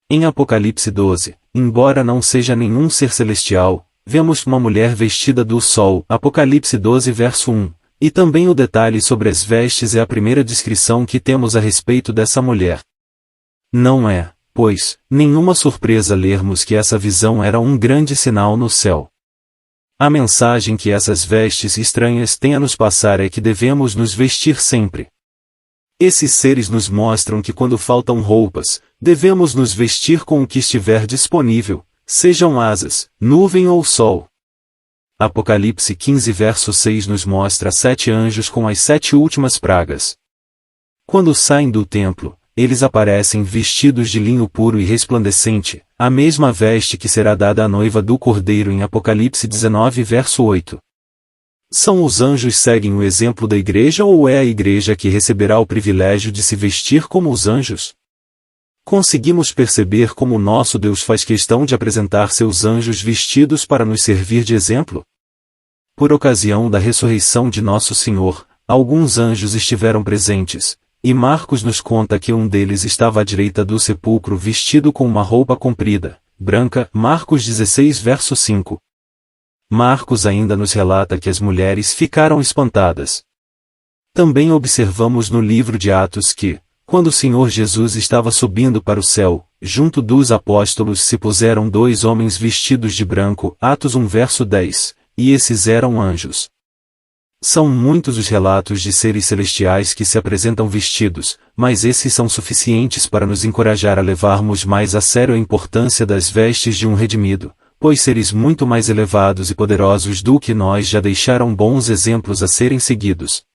Em Apocalipse 12, embora não seja nenhum ser celestial, vemos uma mulher vestida do sol. Apocalipse 12:1, e também o detalhe sobre as vestes é a primeira descrição que temos a respeito dessa mulher. Não é, pois, nenhuma surpresa lermos que essa visão era um grande sinal no céu. A mensagem que essas vestes estranhas têm a nos passar é que devemos nos vestir sempre. Esses seres nos mostram que quando faltam roupas, devemos nos vestir com o que estiver disponível, sejam asas, nuvem ou sol. Apocalipse 15:6 nos mostra 7 anjos com as 7 últimas pragas. Quando saem do templo, eles aparecem vestidos de linho puro e resplandecente, a mesma veste que será dada à noiva do Cordeiro em Apocalipse 19:8. São os anjos seguem o exemplo da igreja ou é a igreja que receberá o privilégio de se vestir como os anjos? Conseguimos perceber como o nosso Deus faz questão de apresentar seus anjos vestidos para nos servir de exemplo? Por ocasião da ressurreição de nosso Senhor, alguns anjos estiveram presentes, e Marcos nos conta que um deles estava à direita do sepulcro vestido com uma roupa comprida, branca. Marcos 16:5. Marcos ainda nos relata que as mulheres ficaram espantadas. Também observamos no livro de Atos que, quando o Senhor Jesus estava subindo para o céu, junto dos apóstolos se puseram 2 homens vestidos de branco. Atos 1:10, e esses eram anjos. São muitos os relatos de seres celestiais que se apresentam vestidos, mas esses são suficientes para nos encorajar a levarmos mais a sério a importância das vestes de um redimido, pois seres muito mais elevados e poderosos do que nós já deixaram bons exemplos a serem seguidos.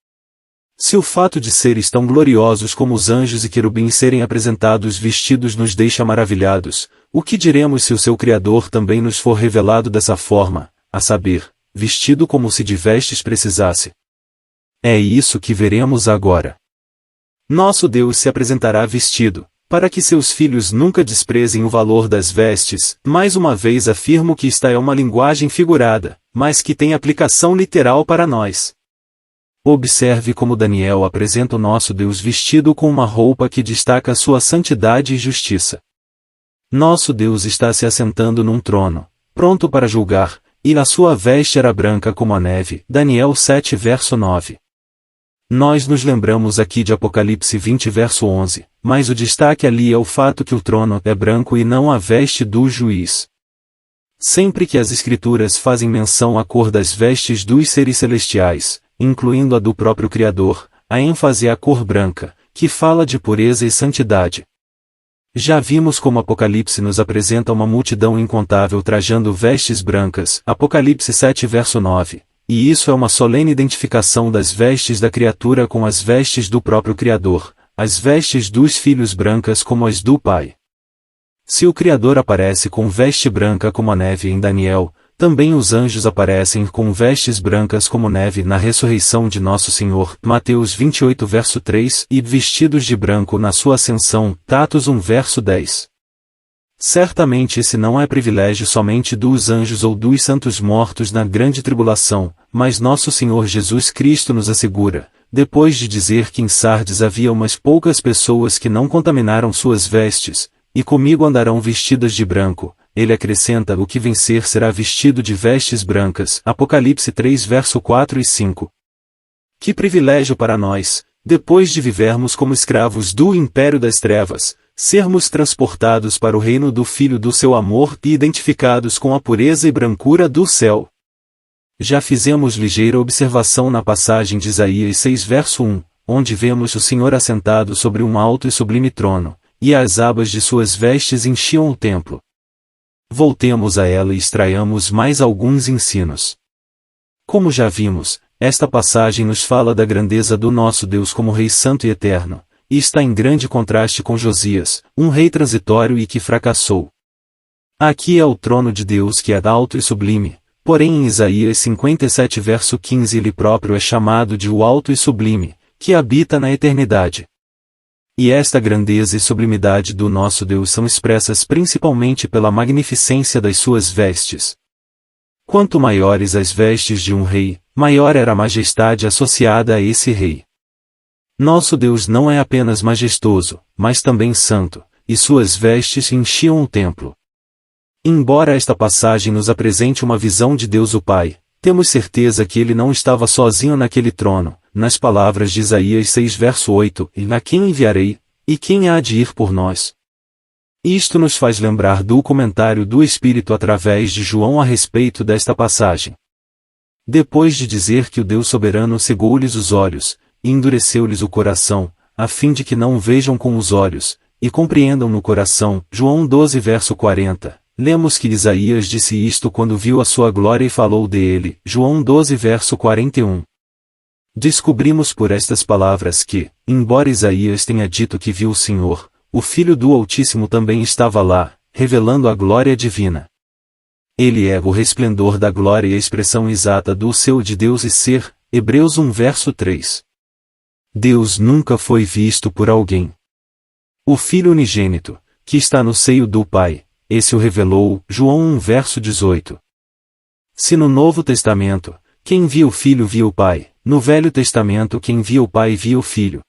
Se o fato de seres tão gloriosos como os anjos e querubins serem apresentados vestidos nos deixa maravilhados, o que diremos se o seu Criador também nos for revelado dessa forma, a saber, vestido como se de vestes precisasse? É isso que veremos agora. Nosso Deus se apresentará vestido, para que seus filhos nunca desprezem o valor das vestes. Mais uma vez afirmo que esta é uma linguagem figurada, mas que tem aplicação literal para nós. Observe como Daniel apresenta o nosso Deus vestido com uma roupa que destaca sua santidade e justiça. Nosso Deus está se assentando num trono, pronto para julgar, e a sua veste era branca como a neve. Daniel 7:9. Nós nos lembramos aqui de Apocalipse 20:11, mas o destaque ali é o fato que o trono é branco e não a veste do juiz. Sempre que as Escrituras fazem menção à cor das vestes dos seres celestiais, incluindo a do próprio Criador, a ênfase é a cor branca, que fala de pureza e santidade. Já vimos como Apocalipse nos apresenta uma multidão incontável trajando vestes brancas, Apocalipse 7 verso 9, e isso é uma solene identificação das vestes da criatura com as vestes do próprio Criador, as vestes dos filhos brancas como as do Pai. Se o Criador aparece com veste branca como a neve em Daniel, também os anjos aparecem com vestes brancas como neve na ressurreição de Nosso Senhor, Mateus 28 verso 3, e vestidos de branco na sua ascensão, Atos 1 verso 10. Certamente esse não é privilégio somente dos anjos ou dos santos mortos na grande tribulação, mas Nosso Senhor Jesus Cristo nos assegura, depois de dizer que em Sardes havia umas poucas pessoas que não contaminaram suas vestes, e comigo andarão vestidas de branco, ele acrescenta: o que vencer será vestido de vestes brancas. Apocalipse 3 verso 4 e 5. Que privilégio para nós, depois de vivermos como escravos do império das trevas, sermos transportados para o reino do Filho do seu amor e identificados com a pureza e brancura do céu. Já fizemos ligeira observação na passagem de Isaías 6 verso 1, onde vemos o Senhor assentado sobre um alto e sublime trono, e as abas de suas vestes enchiam o templo. Voltemos a ela e extraiamos mais alguns ensinos. Como já vimos, esta passagem nos fala da grandeza do nosso Deus como Rei Santo e Eterno, e está em grande contraste com Josias, um rei transitório e que fracassou. Aqui é o trono de Deus que é alto e sublime, porém em Isaías 57 verso 15 ele próprio é chamado de o alto e sublime, que habita na eternidade. E esta grandeza e sublimidade do nosso Deus são expressas principalmente pela magnificência das suas vestes. Quanto maiores as vestes de um rei, maior era a majestade associada a esse rei. Nosso Deus não é apenas majestoso, mas também santo, e suas vestes enchiam o templo. Embora esta passagem nos apresente uma visão de Deus o Pai, temos certeza que ele não estava sozinho naquele trono, nas palavras de Isaías 6 verso 8, e a quem enviarei, e quem há de ir por nós? Isto nos faz lembrar do comentário do Espírito através de João a respeito desta passagem. Depois de dizer que o Deus soberano cegou-lhes os olhos, e endureceu-lhes o coração, a fim de que não vejam com os olhos, e compreendam no coração, João 12 verso 40, lemos que Isaías disse isto quando viu a sua glória e falou dele, João 12 verso 41. Descobrimos por estas palavras que, embora Isaías tenha dito que viu o Senhor, o Filho do Altíssimo também estava lá, revelando a glória divina. Ele é o resplendor da glória e a expressão exata do seu de Deus e ser, Hebreus 1 verso 3. Deus nunca foi visto por alguém. O Filho unigênito, que está no seio do Pai, esse o revelou, João 1 verso 18. Se no Novo Testamento, quem via o Filho via o Pai, no Velho Testamento quem via o Pai via o Filho.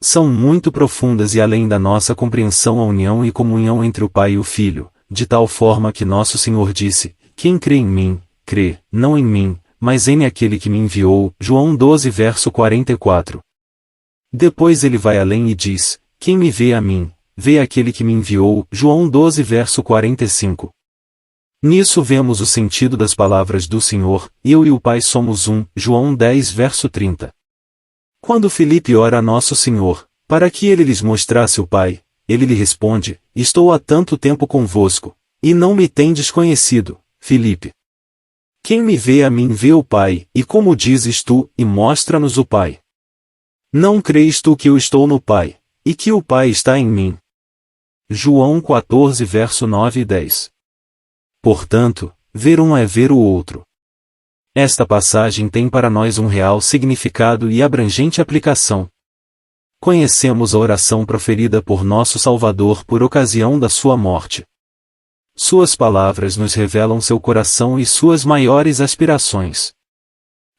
São muito profundas e além da nossa compreensão a união e comunhão entre o Pai e o Filho, de tal forma que nosso Senhor disse, quem crê em mim, crê, não em mim, mas em aquele que me enviou, João 12 verso 44. Depois ele vai além e diz, quem me vê a mim, vê aquele que me enviou, João 12 verso 45. Nisso vemos o sentido das palavras do Senhor, eu e o Pai somos um, João 10 verso 30. Quando Filipe ora a Nosso Senhor, para que ele lhes mostrasse o Pai, ele lhe responde, estou há tanto tempo convosco, e não me tendes conhecido, Filipe. Quem me vê a mim vê o Pai, e como dizes tu, e mostra-nos o Pai. Não crês tu que eu estou no Pai, e que o Pai está em mim? João 14 verso 9 e 10. Portanto, ver um é ver o outro. Esta passagem tem para nós um real significado e abrangente aplicação. Conhecemos a oração proferida por nosso Salvador por ocasião da sua morte. Suas palavras nos revelam seu coração e suas maiores aspirações.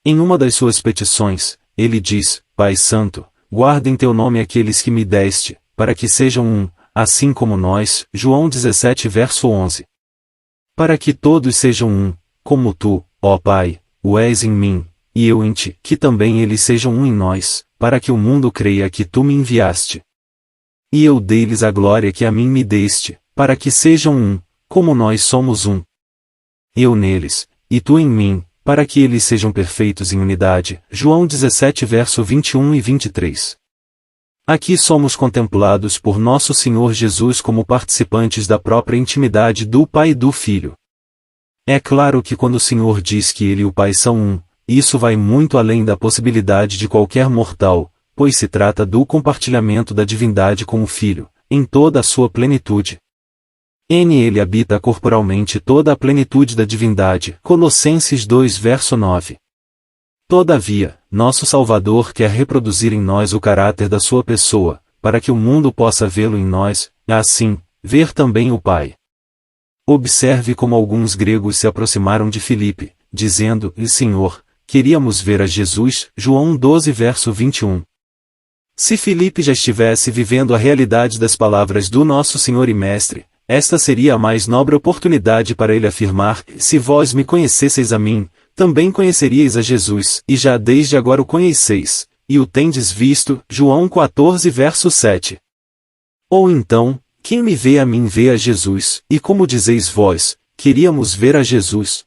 Em uma das suas petições, ele diz, Pai Santo, guarda em teu nome aqueles que me deste, para que sejam um, assim como nós, João 17 verso 11. Para que todos sejam um, como tu, ó Pai, o és em mim, e eu em ti, que também eles sejam um em nós, para que o mundo creia que tu me enviaste. E eu dei-lhes a glória que a mim me deste, para que sejam um, como nós somos um. Eu neles, e tu em mim, para que eles sejam perfeitos em unidade. João 17 verso 21 e 23. Aqui somos contemplados por nosso Senhor Jesus como participantes da própria intimidade do Pai e do Filho. É claro que quando o Senhor diz que Ele e o Pai são um, isso vai muito além da possibilidade de qualquer mortal, pois se trata do compartilhamento da divindade com o Filho, em toda a sua plenitude. Ele habita corporalmente toda a plenitude da divindade. Colossenses 2 verso 9. Todavia, nosso Salvador quer reproduzir em nós o caráter da sua pessoa, para que o mundo possa vê-lo em nós, e assim, ver também o Pai. Observe como alguns gregos se aproximaram de Filipe, dizendo: Senhor, queríamos ver a Jesus. João 12 verso 21. Se Filipe já estivesse vivendo a realidade das palavras do nosso Senhor e Mestre, esta seria a mais nobre oportunidade para ele afirmar: se vós me conhecesseis a mim, também conheceríeis a Jesus, e já desde agora o conheceis, e o tendes visto. João 14 verso 7. Ou então, quem me vê a mim vê a Jesus, e como dizeis vós, queríamos ver a Jesus.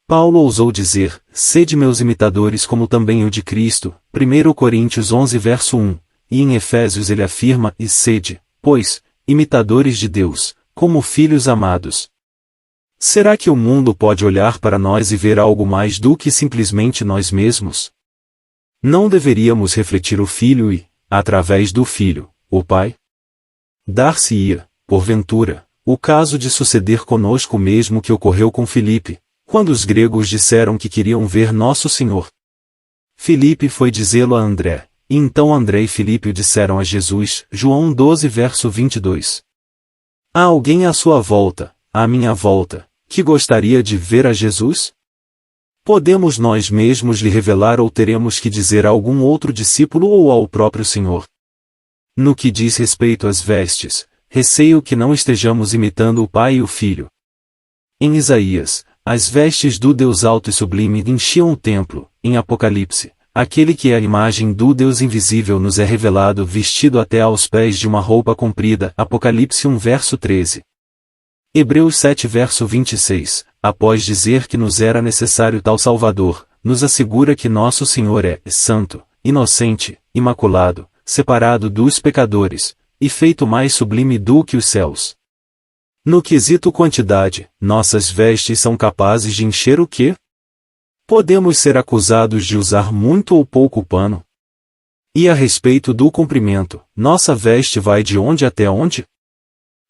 Paulo ousou dizer: sede meus imitadores como também eu de Cristo, 1 Coríntios 11 verso 1, e em Efésios ele afirma: e sede, pois, imitadores de Deus, como filhos amados. Será que o mundo pode olhar para nós e ver algo mais do que simplesmente nós mesmos? Não deveríamos refletir o Filho e, através do Filho, o Pai? Dar-se-ia, porventura, o caso de suceder conosco o mesmo que ocorreu com Filipe, quando os gregos disseram que queriam ver nosso Senhor. Filipe foi dizê-lo a André, e então André e Filipe o disseram a Jesus. João 12 verso 22. Há alguém à sua volta, à minha volta, que gostaria de ver a Jesus? Podemos nós mesmos lhe revelar ou teremos que dizer a algum outro discípulo ou ao próprio Senhor? No que diz respeito às vestes, receio que não estejamos imitando o Pai e o Filho. Em Isaías, as vestes do Deus alto e sublime enchiam o templo. Em Apocalipse, aquele que é a imagem do Deus invisível nos é revelado vestido até aos pés de uma roupa comprida. Apocalipse 1 verso 13. Hebreus 7 verso 26, após dizer que nos era necessário tal Salvador, nos assegura que nosso Senhor é santo, inocente, imaculado, separado dos pecadores, e feito mais sublime do que os céus. No quesito quantidade, nossas vestes são capazes de encher o quê? Podemos ser acusados de usar muito ou pouco pano? E a respeito do comprimento, nossa veste vai de onde até onde?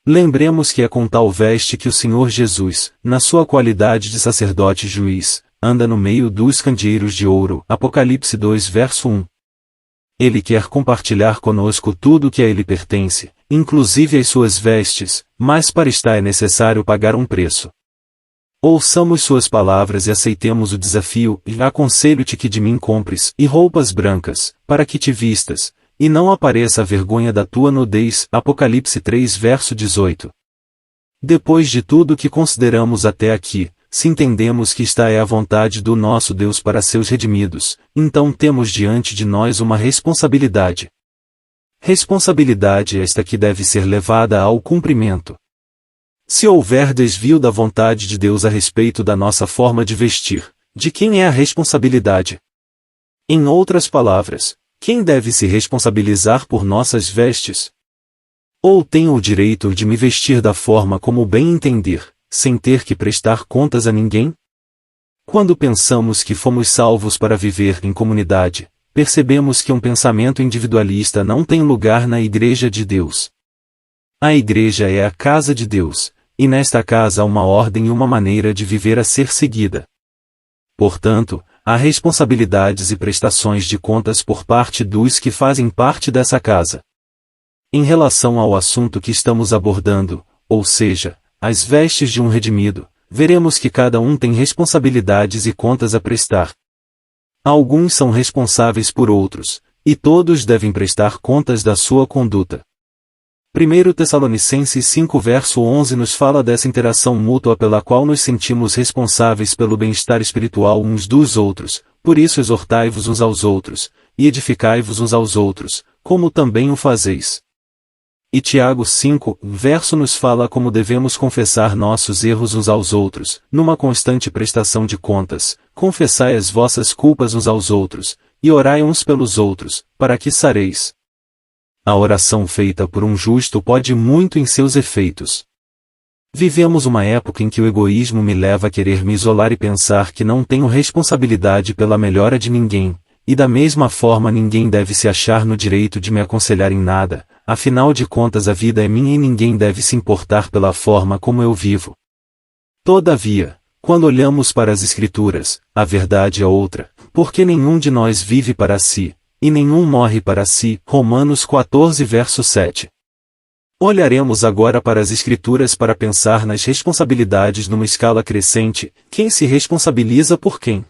Lembremos que é com tal veste que o Senhor Jesus, na sua qualidade de sacerdote juiz, anda no meio dos candeeiros de ouro. Apocalipse 2 verso 1. Ele quer compartilhar conosco tudo que a ele pertence, inclusive as suas vestes, mas para isto é necessário pagar um preço. Ouçamos suas palavras e aceitemos o desafio: e aconselho-te que de mim compres e roupas brancas, para que te vistas, e não apareça a vergonha da tua nudez. Apocalipse 3 verso 18. Depois de tudo que consideramos até aqui, se entendemos que esta é a vontade do nosso Deus para seus redimidos, então temos diante de nós uma responsabilidade. Responsabilidade esta que deve ser levada ao cumprimento. Se houver desvio da vontade de Deus a respeito da nossa forma de vestir, de quem é a responsabilidade? Em outras palavras, quem deve se responsabilizar por nossas vestes? Ou tenho o direito de me vestir da forma como bem entender, sem ter que prestar contas a ninguém? Quando pensamos que fomos salvos para viver em comunidade, percebemos que um pensamento individualista não tem lugar na Igreja de Deus. A Igreja é a casa de Deus, e nesta casa há uma ordem e uma maneira de viver a ser seguida. Portanto, há responsabilidades e prestações de contas por parte dos que fazem parte dessa casa. Em relação ao assunto que estamos abordando, ou seja, as vestes de um redimido, veremos que cada um tem responsabilidades e contas a prestar. Alguns são responsáveis por outros, e todos devem prestar contas da sua conduta. 1 Tessalonicenses 5 verso 11 nos fala dessa interação mútua pela qual nos sentimos responsáveis pelo bem-estar espiritual uns dos outros. Por isso exortai-vos uns aos outros, e edificai-vos uns aos outros, como também o fazeis. E Tiago 5, verso nos fala como devemos confessar nossos erros uns aos outros, numa constante prestação de contas, confessai as vossas culpas uns aos outros, e orai uns pelos outros, para que sareis. A oração feita por um justo pode muito em seus efeitos. Vivemos uma época em que o egoísmo me leva a querer me isolar e pensar que não tenho responsabilidade pela melhora de ninguém, e da mesma forma ninguém deve se achar no direito de me aconselhar em nada, afinal de contas a vida é minha e ninguém deve se importar pela forma como eu vivo. Todavia, quando olhamos para as Escrituras, a verdade é outra, porque nenhum de nós vive para si, e nenhum morre para si. Romanos 14 verso 7. Olharemos agora para as Escrituras para pensar nas responsabilidades numa escala crescente, quem se responsabiliza por quem?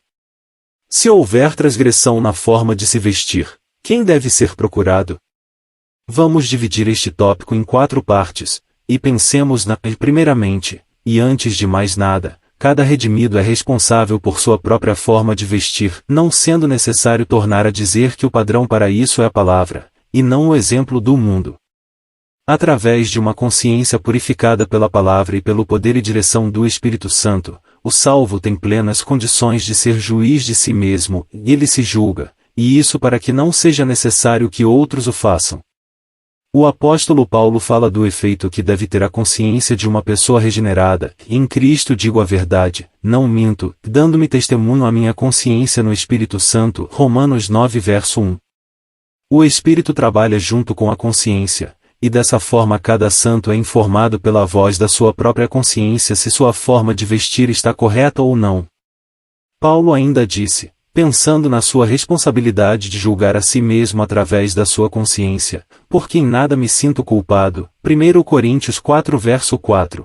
Se houver transgressão na forma de se vestir, quem deve ser procurado? Vamos dividir este tópico em 4 partes, e pensemos primeiramente, e antes de mais nada, cada redimido é responsável por sua própria forma de vestir, não sendo necessário tornar a dizer que o padrão para isso é a palavra, e não o exemplo do mundo. Através de uma consciência purificada pela palavra e pelo poder e direção do Espírito Santo, o salvo tem plenas condições de ser juiz de si mesmo, e ele se julga, e isso para que não seja necessário que outros o façam. O apóstolo Paulo fala do efeito que deve ter a consciência de uma pessoa regenerada, em Cristo digo a verdade, não minto, dando-me testemunho à minha consciência no Espírito Santo. Romanos 9 verso 1. O Espírito trabalha junto com a consciência, e dessa forma cada santo é informado pela voz da sua própria consciência se sua forma de vestir está correta ou não. Paulo ainda disse, pensando na sua responsabilidade de julgar a si mesmo através da sua consciência, porque em nada me sinto culpado. 1 Coríntios 4 verso 4.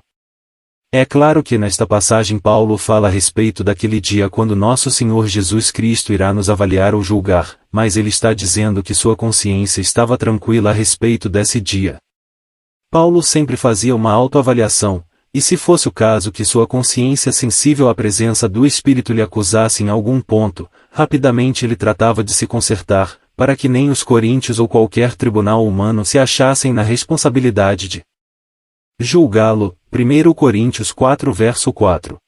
É claro que nesta passagem Paulo fala a respeito daquele dia quando nosso Senhor Jesus Cristo irá nos avaliar ou julgar, mas ele está dizendo que sua consciência estava tranquila a respeito desse dia. Paulo sempre fazia uma autoavaliação, e se fosse o caso que sua consciência sensível à presença do Espírito lhe acusasse em algum ponto, rapidamente ele tratava de se consertar, para que nem os coríntios ou qualquer tribunal humano se achassem na responsabilidade de julgá-lo. 1 Coríntios 4 verso 4.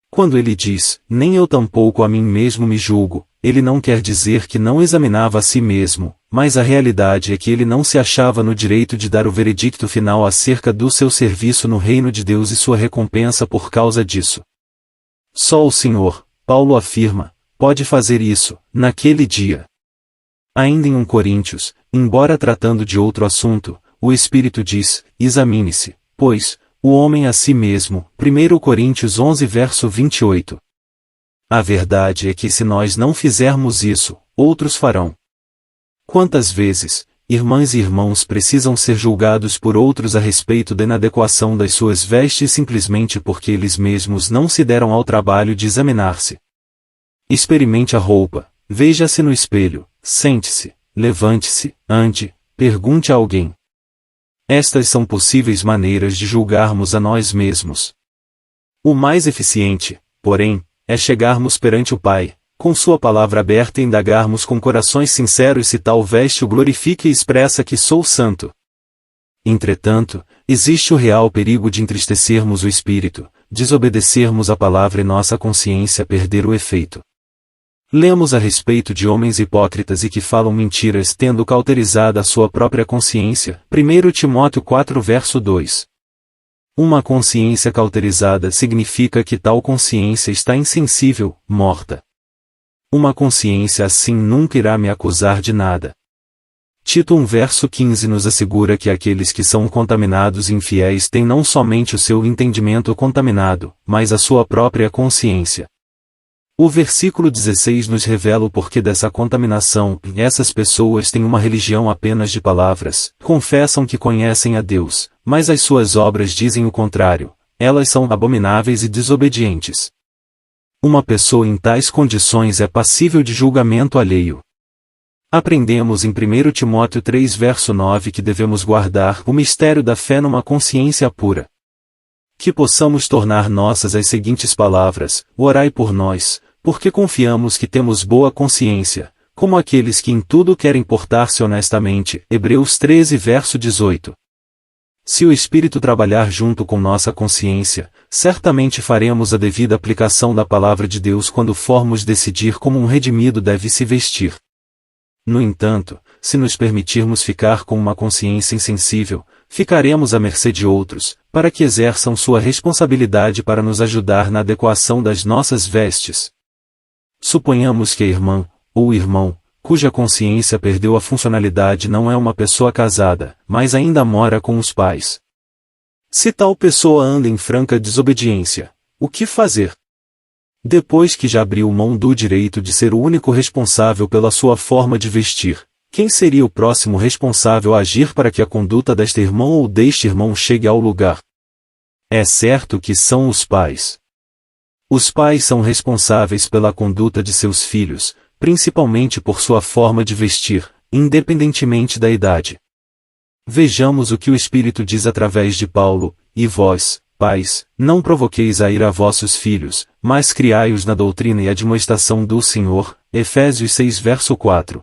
Quando ele diz, nem eu tampouco a mim mesmo me julgo, ele não quer dizer que não examinava a si mesmo, mas a realidade é que ele não se achava no direito de dar o veredicto final acerca do seu serviço no reino de Deus e sua recompensa por causa disso. Só o Senhor, Paulo afirma, pode fazer isso, naquele dia. Ainda em 1 Coríntios, embora tratando de outro assunto, o Espírito diz, examine-se, pois, o homem a si mesmo. 1 Coríntios 11 verso 28. A verdade é que se nós não fizermos isso, outros farão. Quantas vezes, irmãs e irmãos precisam ser julgados por outros a respeito da inadequação das suas vestes simplesmente porque eles mesmos não se deram ao trabalho de examinar-se? Experimente a roupa, veja-se no espelho, sente-se, levante-se, ande, pergunte a alguém. Estas são possíveis maneiras de julgarmos a nós mesmos. O mais eficiente, porém, é chegarmos perante o Pai, com sua palavra aberta e indagarmos com corações sinceros se tal veste o glorifica e expressa que sou santo. Entretanto, existe o real perigo de entristecermos o Espírito, desobedecermos a palavra e nossa consciência perder o efeito. Lemos a respeito de homens hipócritas e que falam mentiras tendo cauterizada a sua própria consciência. 1 Timóteo 4 verso 2. Uma consciência cauterizada significa que tal consciência está insensível, morta. Uma consciência assim nunca irá me acusar de nada. Tito 1 verso 15 nos assegura que aqueles que são contaminados e infiéis têm não somente o seu entendimento contaminado, mas a sua própria consciência. O versículo 16 nos revela o porquê dessa contaminação. Essas pessoas têm uma religião apenas de palavras, confessam que conhecem a Deus, mas as suas obras dizem o contrário, elas são abomináveis e desobedientes. Uma pessoa em tais condições é passível de julgamento alheio. Aprendemos em 1 Timóteo 3 verso 9 que devemos guardar o mistério da fé numa consciência pura. Que possamos tornar nossas as seguintes palavras: orai por nós, porque confiamos que temos boa consciência, como aqueles que em tudo querem portar-se honestamente. Hebreus 13 verso 18. Se o Espírito trabalhar junto com nossa consciência, certamente faremos a devida aplicação da palavra de Deus quando formos decidir como um redimido deve se vestir. No entanto, se nos permitirmos ficar com uma consciência insensível, ficaremos à mercê de outros, para que exerçam sua responsabilidade para nos ajudar na adequação das nossas vestes. Suponhamos que a irmã, ou irmão, cuja consciência perdeu a funcionalidade não é uma pessoa casada, mas ainda mora com os pais. Se tal pessoa anda em franca desobediência, o que fazer? Depois que já abriu mão do direito de ser o único responsável pela sua forma de vestir, quem seria o próximo responsável a agir para que a conduta deste irmão ou deste irmão chegue ao lugar? É certo que são os pais. Os pais são responsáveis pela conduta de seus filhos, principalmente por sua forma de vestir, independentemente da idade. Vejamos o que o Espírito diz através de Paulo: e vós, pais, não provoqueis a ira a vossos filhos, mas criai-os na doutrina e admoestação do Senhor. Efésios 6 verso 4.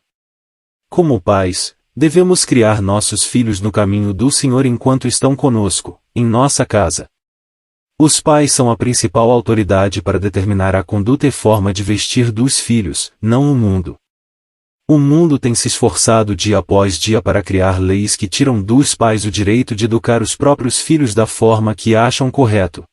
Como pais, devemos criar nossos filhos no caminho do Senhor enquanto estão conosco, em nossa casa. Os pais são a principal autoridade para determinar a conduta e forma de vestir dos filhos, não o mundo. O mundo tem se esforçado dia após dia para criar leis que tiram dos pais o direito de educar os próprios filhos da forma que acham correto.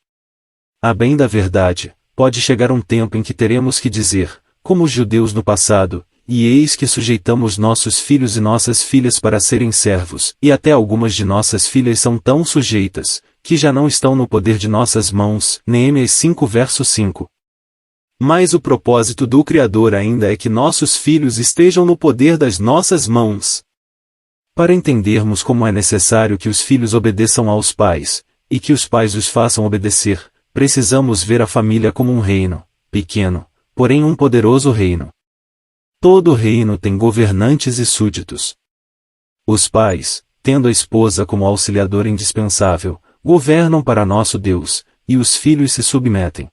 A bem da verdade, pode chegar um tempo em que teremos que dizer, como os judeus no passado: e eis que sujeitamos nossos filhos e nossas filhas para serem servos, e até algumas de nossas filhas são tão sujeitas, que já não estão no poder de nossas mãos. Neemias 5 verso 5. Mas o propósito do Criador ainda é que nossos filhos estejam no poder das nossas mãos. Para entendermos como é necessário que os filhos obedeçam aos pais, e que os pais os façam obedecer, precisamos ver a família como um reino, pequeno, porém um poderoso reino. Todo reino tem governantes e súditos. Os pais, tendo a esposa como auxiliador indispensável, governam para nosso Deus, e os filhos se submetem.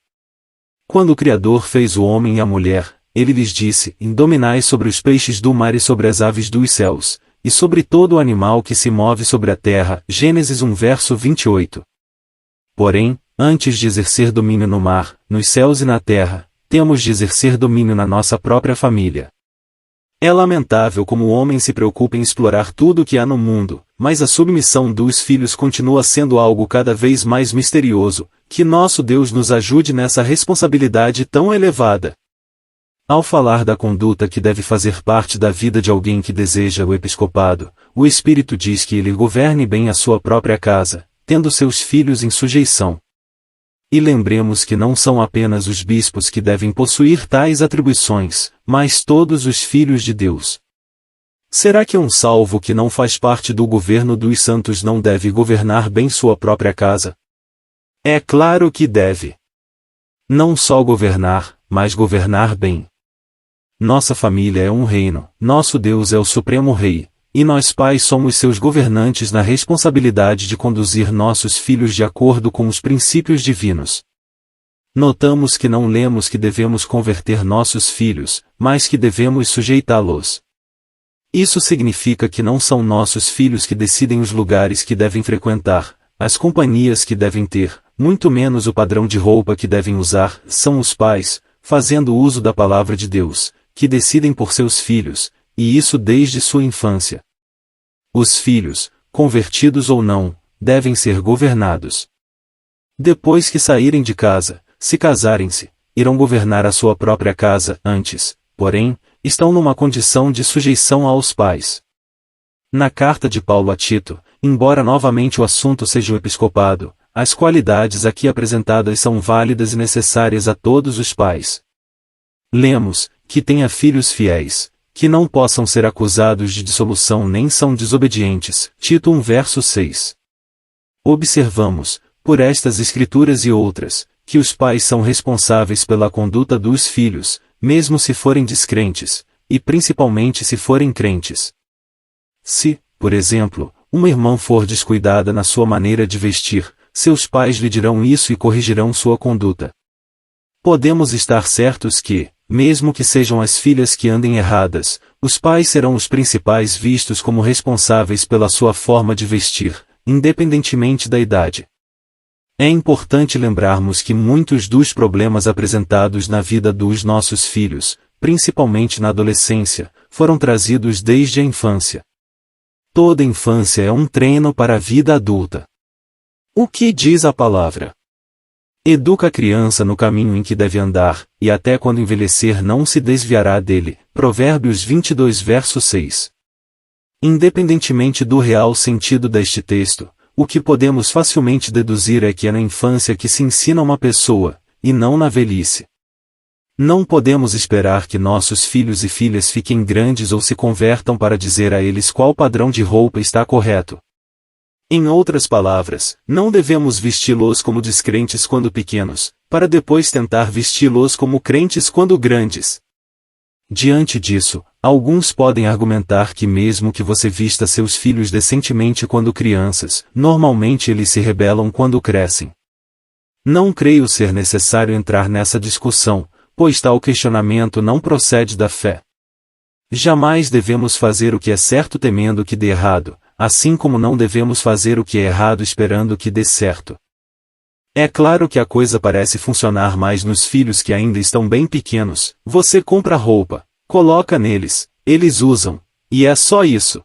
Quando o Criador fez o homem e a mulher, ele lhes disse: dominai sobre os peixes do mar e sobre as aves dos céus, e sobre todo o animal que se move sobre a terra. Gênesis 1 verso 28. Porém, antes de exercer domínio no mar, nos céus e na terra, temos de exercer domínio na nossa própria família. É lamentável como o homem se preocupa em explorar tudo o que há no mundo, mas a submissão dos filhos continua sendo algo cada vez mais misterioso. Que nosso Deus nos ajude nessa responsabilidade tão elevada. Ao falar da conduta que deve fazer parte da vida de alguém que deseja o episcopado, o Espírito diz que ele governe bem a sua própria casa, tendo seus filhos em sujeição. E lembremos que não são apenas os bispos que devem possuir tais atribuições, mas todos os filhos de Deus. Será que um salvo que não faz parte do governo dos santos não deve governar bem sua própria casa? É claro que deve. Não só governar, mas governar bem. Nossa família é um reino, nosso Deus é o Supremo Rei, e nós pais somos seus governantes na responsabilidade de conduzir nossos filhos de acordo com os princípios divinos. Notamos que não lemos que devemos converter nossos filhos, mas que devemos sujeitá-los. Isso significa que não são nossos filhos que decidem os lugares que devem frequentar, as companhias que devem ter, muito menos o padrão de roupa que devem usar. São os pais, fazendo uso da palavra de Deus, que decidem por seus filhos, e isso desde sua infância. Os filhos, convertidos ou não, devem ser governados. Depois que saírem de casa, se casarem-se, irão governar a sua própria casa. Antes, porém, estão numa condição de sujeição aos pais. Na carta de Paulo a Tito, embora novamente o assunto seja o episcopado, as qualidades aqui apresentadas são válidas e necessárias a todos os pais. Lemos: que tenha filhos fiéis, que não possam ser acusados de dissolução nem são desobedientes. Tito 1 verso 6. Observamos, por estas escrituras e outras, que os pais são responsáveis pela conduta dos filhos, mesmo se forem descrentes, e principalmente se forem crentes. Se, por exemplo, uma irmã for descuidada na sua maneira de vestir, seus pais lhe dirão isso e corrigirão sua conduta. Podemos estar certos que, mesmo que sejam as filhas que andem erradas, os pais serão os principais vistos como responsáveis pela sua forma de vestir, independentemente da idade. É importante lembrarmos que muitos dos problemas apresentados na vida dos nossos filhos, principalmente na adolescência, foram trazidos desde a infância. Toda infância é um treino para a vida adulta. O que diz a palavra? Educa a criança no caminho em que deve andar, e até quando envelhecer não se desviará dele. Provérbios 22 verso 6. Independentemente do real sentido deste texto, o que podemos facilmente deduzir é que é na infância que se ensina uma pessoa, e não na velhice. Não podemos esperar que nossos filhos e filhas fiquem grandes ou se convertam para dizer a eles qual padrão de roupa está correto. Em outras palavras, não devemos vesti-los como descrentes quando pequenos, para depois tentar vesti-los como crentes quando grandes. Diante disso, alguns podem argumentar que mesmo que você vista seus filhos decentemente quando crianças, normalmente eles se rebelam quando crescem. Não creio ser necessário entrar nessa discussão, pois tal questionamento não procede da fé. Jamais devemos fazer o que é certo temendo que dê errado, assim como não devemos fazer o que é errado esperando que dê certo. É claro que a coisa parece funcionar mais nos filhos que ainda estão bem pequenos. Você compra roupa, coloca neles, eles usam, e é só isso.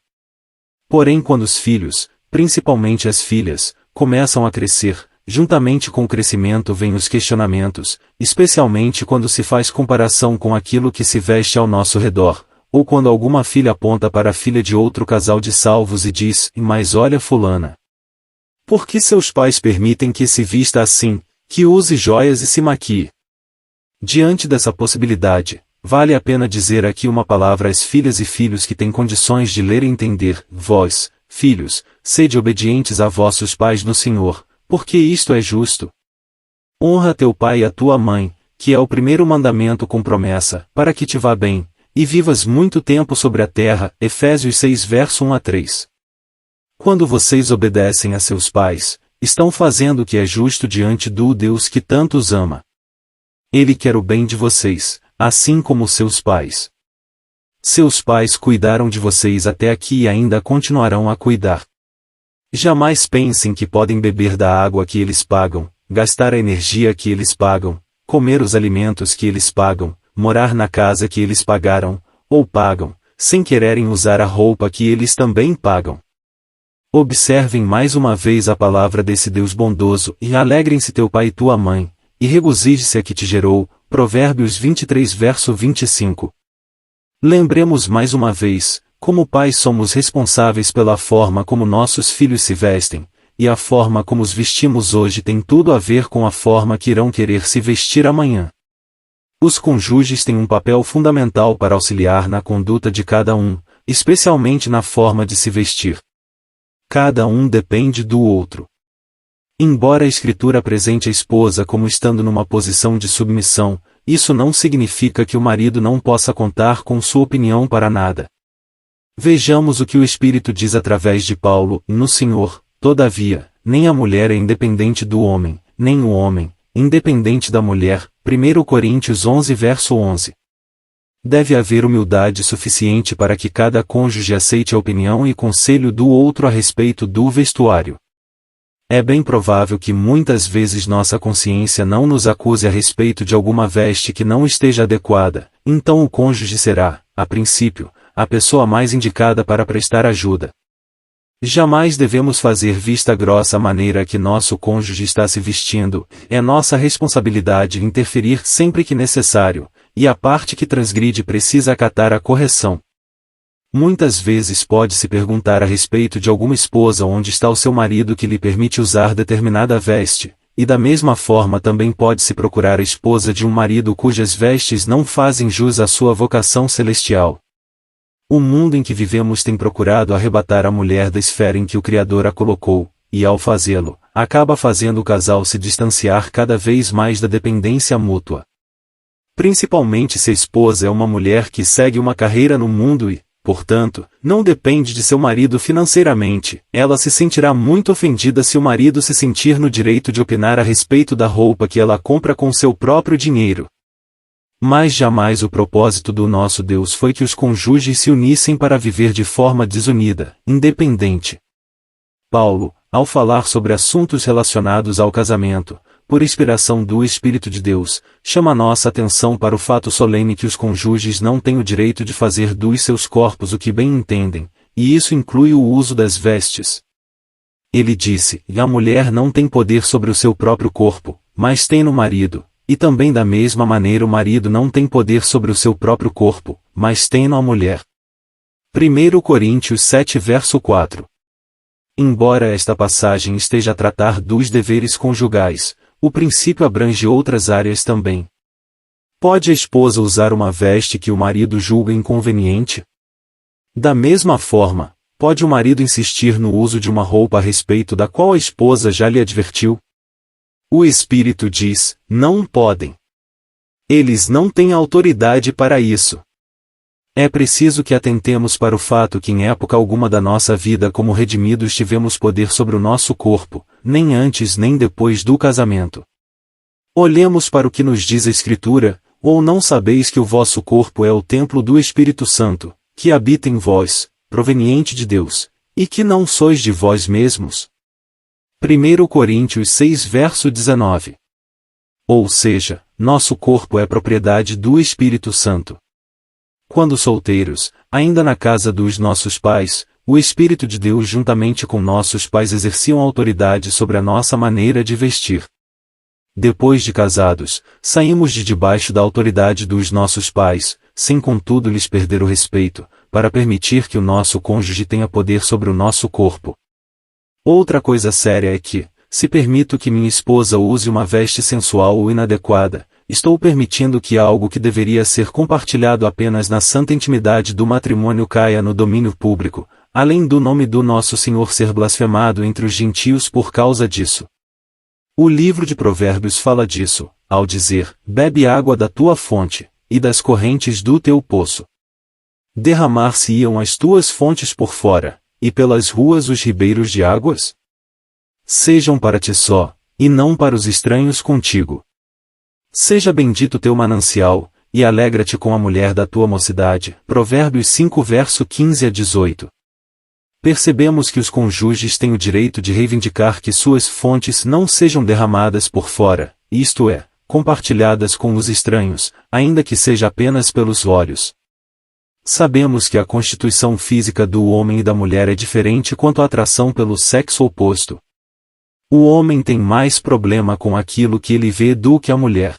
Porém, quando os filhos, principalmente as filhas, começam a crescer, juntamente com o crescimento vêm os questionamentos, especialmente quando se faz comparação com aquilo que se veste ao nosso redor, ou quando alguma filha aponta para a filha de outro casal de salvos e diz: "Mas olha fulana. Por que seus pais permitem que se vista assim, que use joias e se maquie?" Diante dessa possibilidade, vale a pena dizer aqui uma palavra às filhas e filhos que têm condições de ler e entender: vós, filhos, sede obedientes a vossos pais no Senhor, porque isto é justo. Honra teu pai e a tua mãe, que é o primeiro mandamento com promessa, para que te vá bem, e vivas muito tempo sobre a terra. Efésios 6 verso 1 a 3. Quando vocês obedecem a seus pais, estão fazendo o que é justo diante do Deus que tanto os ama. Ele quer o bem de vocês, assim como seus pais. Seus pais cuidaram de vocês até aqui e ainda continuarão a cuidar. Jamais pensem que podem beber da água que eles pagam, gastar a energia que eles pagam, comer os alimentos que eles pagam, morar na casa que eles pagaram, ou pagam, sem quererem usar a roupa que eles também pagam. Observem mais uma vez a palavra desse Deus bondoso e alegrem-se teu pai e tua mãe, e regozije-se a que te gerou. Provérbios 23 verso 25. Lembremos mais uma vez, como pais somos responsáveis pela forma como nossos filhos se vestem, e a forma como os vestimos hoje tem tudo a ver com a forma que irão querer se vestir amanhã. Os cônjuges têm um papel fundamental para auxiliar na conduta de cada um, especialmente na forma de se vestir. Cada um depende do outro. Embora a Escritura apresente a esposa como estando numa posição de submissão, isso não significa que o marido não possa contar com sua opinião para nada. Vejamos o que o Espírito diz através de Paulo: no Senhor, todavia, nem a mulher é independente do homem, nem o homem, independente da mulher. 1 Coríntios 11 verso 11. Deve haver humildade suficiente para que cada cônjuge aceite a opinião e conselho do outro a respeito do vestuário. É bem provável que muitas vezes nossa consciência não nos acuse a respeito de alguma veste que não esteja adequada, então o cônjuge será, a princípio, a pessoa mais indicada para prestar ajuda. Jamais devemos fazer vista grossa à maneira que nosso cônjuge está se vestindo. É nossa responsabilidade interferir sempre que necessário, e a parte que transgride precisa acatar a correção. Muitas vezes pode-se perguntar a respeito de alguma esposa onde está o seu marido que lhe permite usar determinada veste, e da mesma forma também pode-se procurar a esposa de um marido cujas vestes não fazem jus à sua vocação celestial. O mundo em que vivemos tem procurado arrebatar a mulher da esfera em que o Criador a colocou, e ao fazê-lo, acaba fazendo o casal se distanciar cada vez mais da dependência mútua. Principalmente se a esposa é uma mulher que segue uma carreira no mundo e, portanto, não depende de seu marido financeiramente, ela se sentirá muito ofendida se o marido se sentir no direito de opinar a respeito da roupa que ela compra com seu próprio dinheiro. Mas jamais o propósito do nosso Deus foi que os cônjuges se unissem para viver de forma desunida, independente. Paulo, ao falar sobre assuntos relacionados ao casamento, por inspiração do Espírito de Deus, chama nossa atenção para o fato solene que os cônjuges não têm o direito de fazer dos seus corpos o que bem entendem, e isso inclui o uso das vestes. Ele disse: a mulher não tem poder sobre o seu próprio corpo, mas tem no marido, e também da mesma maneira o marido não tem poder sobre o seu próprio corpo, mas tem no a mulher. 1 Coríntios 7 verso 4. Embora esta passagem esteja a tratar dos deveres conjugais, o princípio abrange outras áreas também. Pode a esposa usar uma veste que o marido julga inconveniente? Da mesma forma, pode o marido insistir no uso de uma roupa a respeito da qual a esposa já lhe advertiu? O Espírito diz: não podem. Eles não têm autoridade para isso. É preciso que atentemos para o fato que em época alguma da nossa vida como redimidos tivemos poder sobre o nosso corpo, nem antes nem depois do casamento. Olhemos para o que nos diz a Escritura: ou não sabeis que o vosso corpo é o templo do Espírito Santo, que habita em vós, proveniente de Deus, e que não sois de vós mesmos? 1 Coríntios 6 verso 19. Ou seja, nosso corpo é propriedade do Espírito Santo. Quando solteiros, ainda na casa dos nossos pais, o Espírito de Deus juntamente com nossos pais exerciam autoridade sobre a nossa maneira de vestir. Depois de casados, saímos de debaixo da autoridade dos nossos pais, sem contudo lhes perder o respeito, para permitir que o nosso cônjuge tenha poder sobre o nosso corpo. Outra coisa séria é que, se permito que minha esposa use uma veste sensual ou inadequada, estou permitindo que algo que deveria ser compartilhado apenas na santa intimidade do matrimônio caia no domínio público, além do nome do nosso Senhor ser blasfemado entre os gentios por causa disso. O livro de Provérbios fala disso, ao dizer: bebe água da tua fonte, e das correntes do teu poço. Derramar-se-iam as tuas fontes por fora, e pelas ruas os ribeiros de águas? Sejam para ti só, e não para os estranhos contigo. Seja bendito teu manancial, e alegra-te com a mulher da tua mocidade. Provérbios 5 verso 15 a 18. Percebemos que os cônjuges têm o direito de reivindicar que suas fontes não sejam derramadas por fora, isto é, compartilhadas com os estranhos, ainda que seja apenas pelos olhos. Sabemos que a constituição física do homem e da mulher é diferente quanto à atração pelo sexo oposto. O homem tem mais problema com aquilo que ele vê do que a mulher.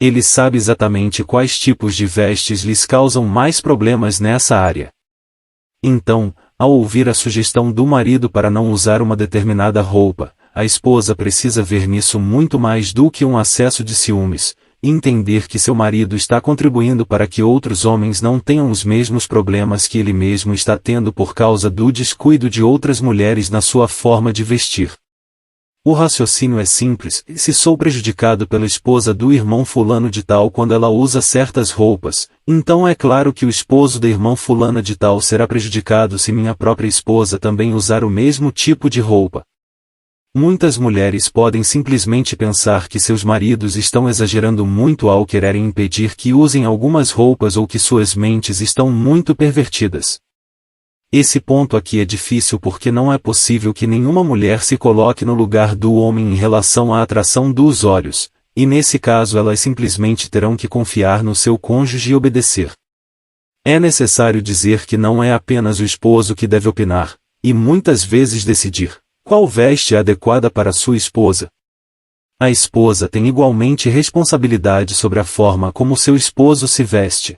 Ele sabe exatamente quais tipos de vestes lhes causam mais problemas nessa área. Então, ao ouvir a sugestão do marido para não usar uma determinada roupa, a esposa precisa ver nisso muito mais do que um acesso de ciúmes, e entender que seu marido está contribuindo para que outros homens não tenham os mesmos problemas que ele mesmo está tendo por causa do descuido de outras mulheres na sua forma de vestir. O raciocínio é simples: se sou prejudicado pela esposa do irmão fulano de tal quando ela usa certas roupas, então é claro que o esposo da irmã fulana de tal será prejudicado se minha própria esposa também usar o mesmo tipo de roupa. Muitas mulheres podem simplesmente pensar que seus maridos estão exagerando muito ao quererem impedir que usem algumas roupas ou que suas mentes estão muito pervertidas. Esse ponto aqui é difícil porque não é possível que nenhuma mulher se coloque no lugar do homem em relação à atração dos olhos, e nesse caso elas simplesmente terão que confiar no seu cônjuge e obedecer. É necessário dizer que não é apenas o esposo que deve opinar, e muitas vezes decidir, qual veste é adequada para sua esposa. A esposa tem igualmente responsabilidade sobre a forma como seu esposo se veste.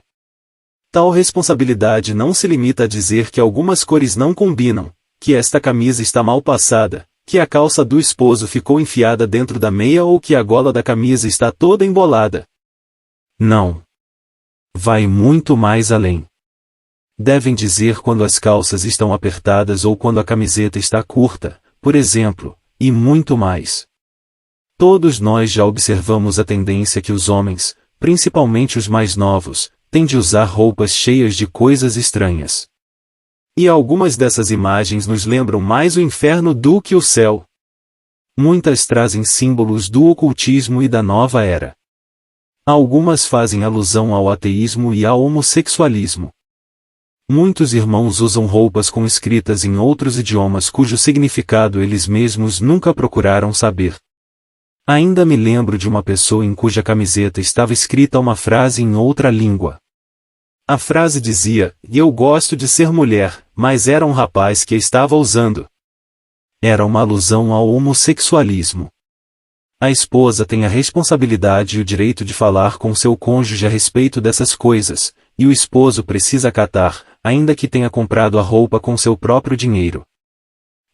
Tal responsabilidade não se limita a dizer que algumas cores não combinam, que esta camisa está mal passada, que a calça do esposo ficou enfiada dentro da meia ou que a gola da camisa está toda embolada. Não. Vai muito mais além. Devem dizer quando as calças estão apertadas ou quando a camiseta está curta, por exemplo, e muito mais. Todos nós já observamos a tendência que os homens, principalmente os mais novos, têm de usar roupas cheias de coisas estranhas. E algumas dessas imagens nos lembram mais o inferno do que o céu. Muitas trazem símbolos do ocultismo e da nova era. Algumas fazem alusão ao ateísmo e ao homossexualismo. Muitos irmãos usam roupas com escritas em outros idiomas cujo significado eles mesmos nunca procuraram saber. Ainda me lembro de uma pessoa em cuja camiseta estava escrita uma frase em outra língua. A frase dizia: "Eu gosto de ser mulher", mas era um rapaz que a estava usando. Era uma alusão ao homossexualismo. A esposa tem a responsabilidade e o direito de falar com seu cônjuge a respeito dessas coisas, e o esposo precisa acatar, ainda que tenha comprado a roupa com seu próprio dinheiro.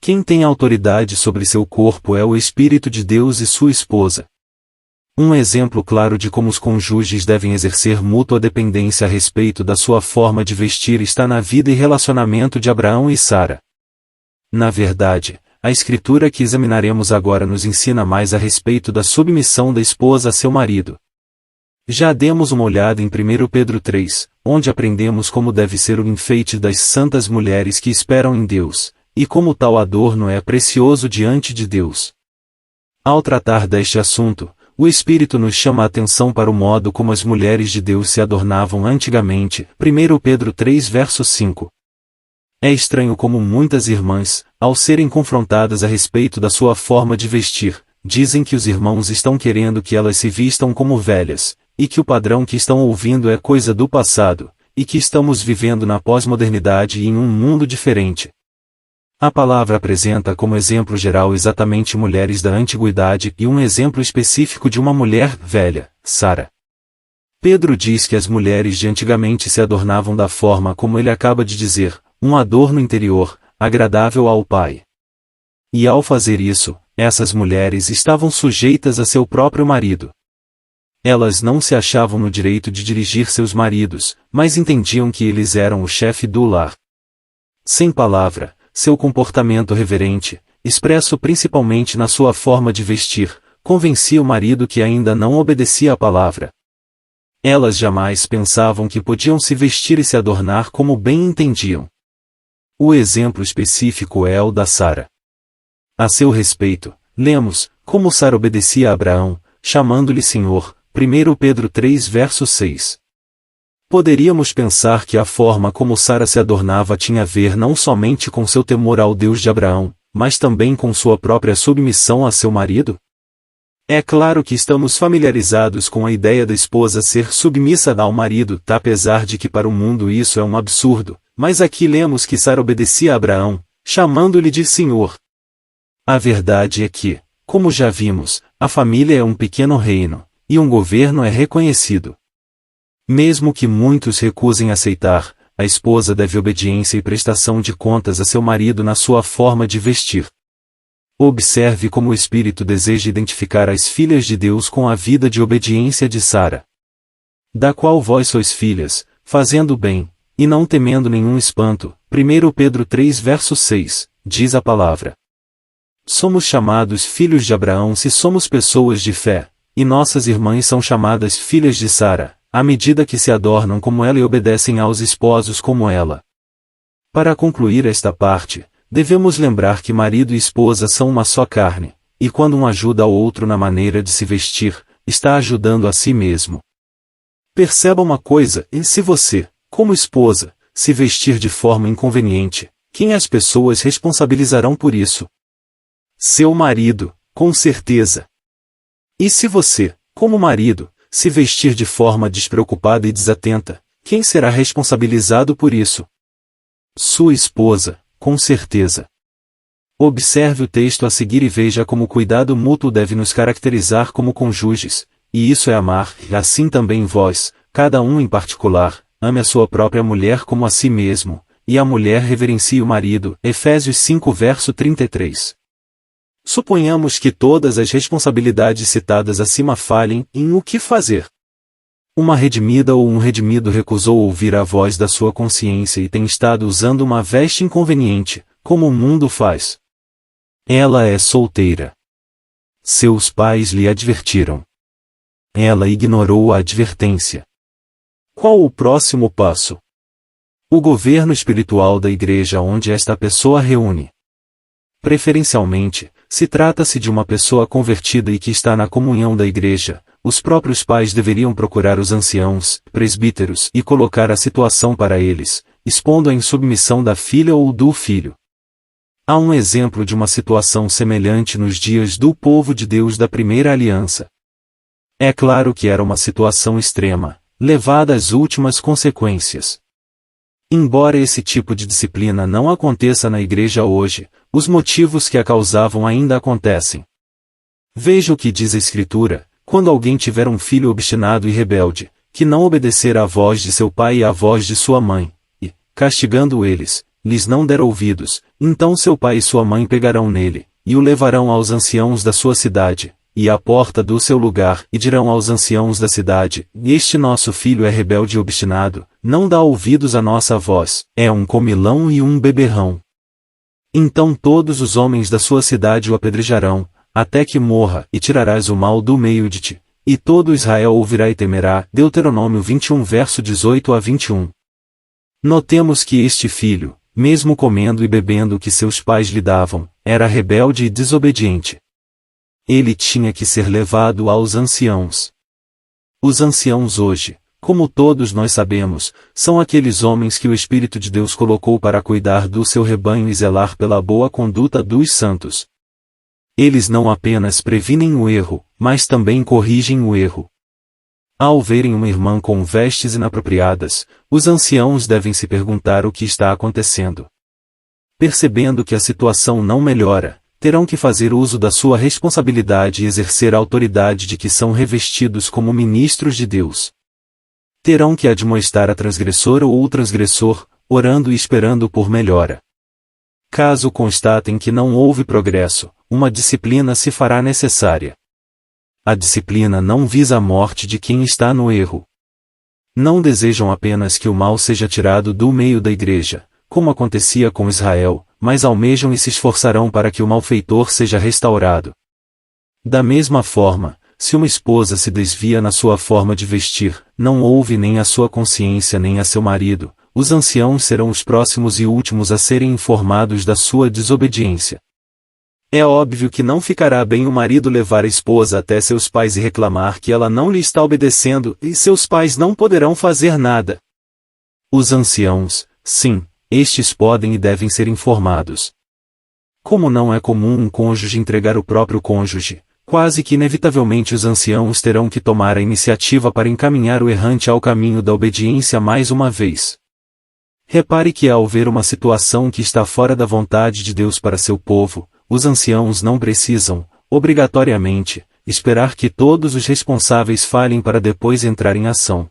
Quem tem autoridade sobre seu corpo é o Espírito de Deus e sua esposa. Um exemplo claro de como os cônjuges devem exercer mútua dependência a respeito da sua forma de vestir está na vida e relacionamento de Abraão e Sara. Na verdade, a escritura que examinaremos agora nos ensina mais a respeito da submissão da esposa a seu marido. Já demos uma olhada em 1 Pedro 3, onde aprendemos como deve ser o enfeite das santas mulheres que esperam em Deus, e como tal adorno é precioso diante de Deus. Ao tratar deste assunto, o Espírito nos chama a atenção para o modo como as mulheres de Deus se adornavam antigamente. 1 Pedro 3 verso 5. É estranho como muitas irmãs, ao serem confrontadas a respeito da sua forma de vestir, dizem que os irmãos estão querendo que elas se vistam como velhas, e que o padrão que estão ouvindo é coisa do passado, e que estamos vivendo na pós-modernidade e em um mundo diferente. A palavra apresenta como exemplo geral exatamente mulheres da antiguidade e um exemplo específico de uma mulher velha, Sara. Pedro diz que as mulheres de antigamente se adornavam da forma como ele acaba de dizer, um adorno interior, agradável ao Pai. E ao fazer isso, essas mulheres estavam sujeitas a seu próprio marido. Elas não se achavam no direito de dirigir seus maridos, mas entendiam que eles eram o chefe do lar. Sem palavra, seu comportamento reverente, expresso principalmente na sua forma de vestir, convencia o marido que ainda não obedecia à palavra. Elas jamais pensavam que podiam se vestir e se adornar como bem entendiam. O exemplo específico é o da Sara. A seu respeito, lemos, como Sara obedecia a Abraão, chamando-lhe Senhor, 1 Pedro 3 verso 6. Poderíamos pensar que a forma como Sara se adornava tinha a ver não somente com seu temor ao Deus de Abraão, mas também com sua própria submissão a seu marido? É claro que estamos familiarizados com a ideia da esposa ser submissa ao marido, apesar de que para o mundo isso é um absurdo, mas aqui lemos que Sara obedecia a Abraão, chamando-lhe de Senhor. A verdade é que, como já vimos, a família é um pequeno reino, e um governo é reconhecido. Mesmo que muitos recusem aceitar, a esposa deve obediência e prestação de contas a seu marido na sua forma de vestir. Observe como o Espírito deseja identificar as filhas de Deus com a vida de obediência de Sara. Da qual vós sois filhas, fazendo o bem, e não temendo nenhum espanto. 1 Pedro 3 verso 6, diz a palavra. Somos chamados filhos de Abraão se somos pessoas de fé, e nossas irmãs são chamadas filhas de Sara, à medida que se adornam como ela e obedecem aos esposos como ela. Para concluir esta parte, devemos lembrar que marido e esposa são uma só carne, e quando um ajuda ao outro na maneira de se vestir, está ajudando a si mesmo. Perceba uma coisa, e se você, como esposa, se vestir de forma inconveniente, quem as pessoas responsabilizarão por isso? Seu marido, com certeza. E se você, como marido, se vestir de forma despreocupada e desatenta, quem será responsabilizado por isso? Sua esposa, com certeza. Observe o texto a seguir e veja como o cuidado mútuo deve nos caracterizar como cônjuges, e isso é amar, e assim também vós, cada um em particular, ame a sua própria mulher como a si mesmo, e a mulher reverencie o marido. Efésios 5 verso 33. Suponhamos que todas as responsabilidades citadas acima falhem em o que fazer. Uma redimida ou um redimido recusou ouvir a voz da sua consciência e tem estado usando uma veste inconveniente, como o mundo faz. Ela é solteira. Seus pais lhe advertiram. Ela ignorou a advertência. Qual o próximo passo? O governo espiritual da igreja onde esta pessoa reúne. Preferencialmente, se trata-se de uma pessoa convertida e que está na comunhão da igreja, os próprios pais deveriam procurar os anciãos, presbíteros e colocar a situação para eles, expondo a insubmissão da filha ou do filho. Há um exemplo de uma situação semelhante nos dias do povo de Deus da primeira aliança. É claro que era uma situação extrema, levada às últimas consequências. Embora esse tipo de disciplina não aconteça na igreja hoje, os motivos que a causavam ainda acontecem. Veja o que diz a Escritura: quando alguém tiver um filho obstinado e rebelde, que não obedecer à voz de seu pai e à voz de sua mãe, e, castigando eles, lhes não der ouvidos, então seu pai e sua mãe pegarão nele, e o levarão aos anciãos da sua cidade, e à porta do seu lugar, e dirão aos anciãos da cidade: este nosso filho é rebelde e obstinado, não dá ouvidos à nossa voz, é um comilão e um beberrão. Então todos os homens da sua cidade o apedrejarão, até que morra, e tirarás o mal do meio de ti, e todo Israel ouvirá e temerá. Deuteronômio 21 verso 18 a 21. Notemos que este filho, mesmo comendo e bebendo o que seus pais lhe davam, era rebelde e desobediente. Ele tinha que ser levado aos anciãos. Os anciãos hoje, como todos nós sabemos, são aqueles homens que o Espírito de Deus colocou para cuidar do seu rebanho e zelar pela boa conduta dos santos. Eles não apenas previnem o erro, mas também corrigem o erro. Ao verem uma irmã com vestes inapropriadas, os anciãos devem se perguntar o que está acontecendo. Percebendo que a situação não melhora, terão que fazer uso da sua responsabilidade e exercer a autoridade de que são revestidos como ministros de Deus. Terão que admoestar a transgressora ou o transgressor, orando e esperando por melhora. Caso constatem que não houve progresso, uma disciplina se fará necessária. A disciplina não visa a morte de quem está no erro. Não desejam apenas que o mal seja tirado do meio da igreja, como acontecia com Israel, mas almejam e se esforçarão para que o malfeitor seja restaurado. Da mesma forma, se uma esposa se desvia na sua forma de vestir, não ouve nem a sua consciência nem a seu marido, os anciãos serão os próximos e últimos a serem informados da sua desobediência. É óbvio que não ficará bem o marido levar a esposa até seus pais e reclamar que ela não lhe está obedecendo, e seus pais não poderão fazer nada. Os anciãos, sim, estes podem e devem ser informados. Como não é comum um cônjuge entregar o próprio cônjuge, quase que inevitavelmente os anciãos terão que tomar a iniciativa para encaminhar o errante ao caminho da obediência mais uma vez. Repare que ao ver uma situação que está fora da vontade de Deus para seu povo, os anciãos não precisam, obrigatoriamente, esperar que todos os responsáveis falhem para depois entrar em ação.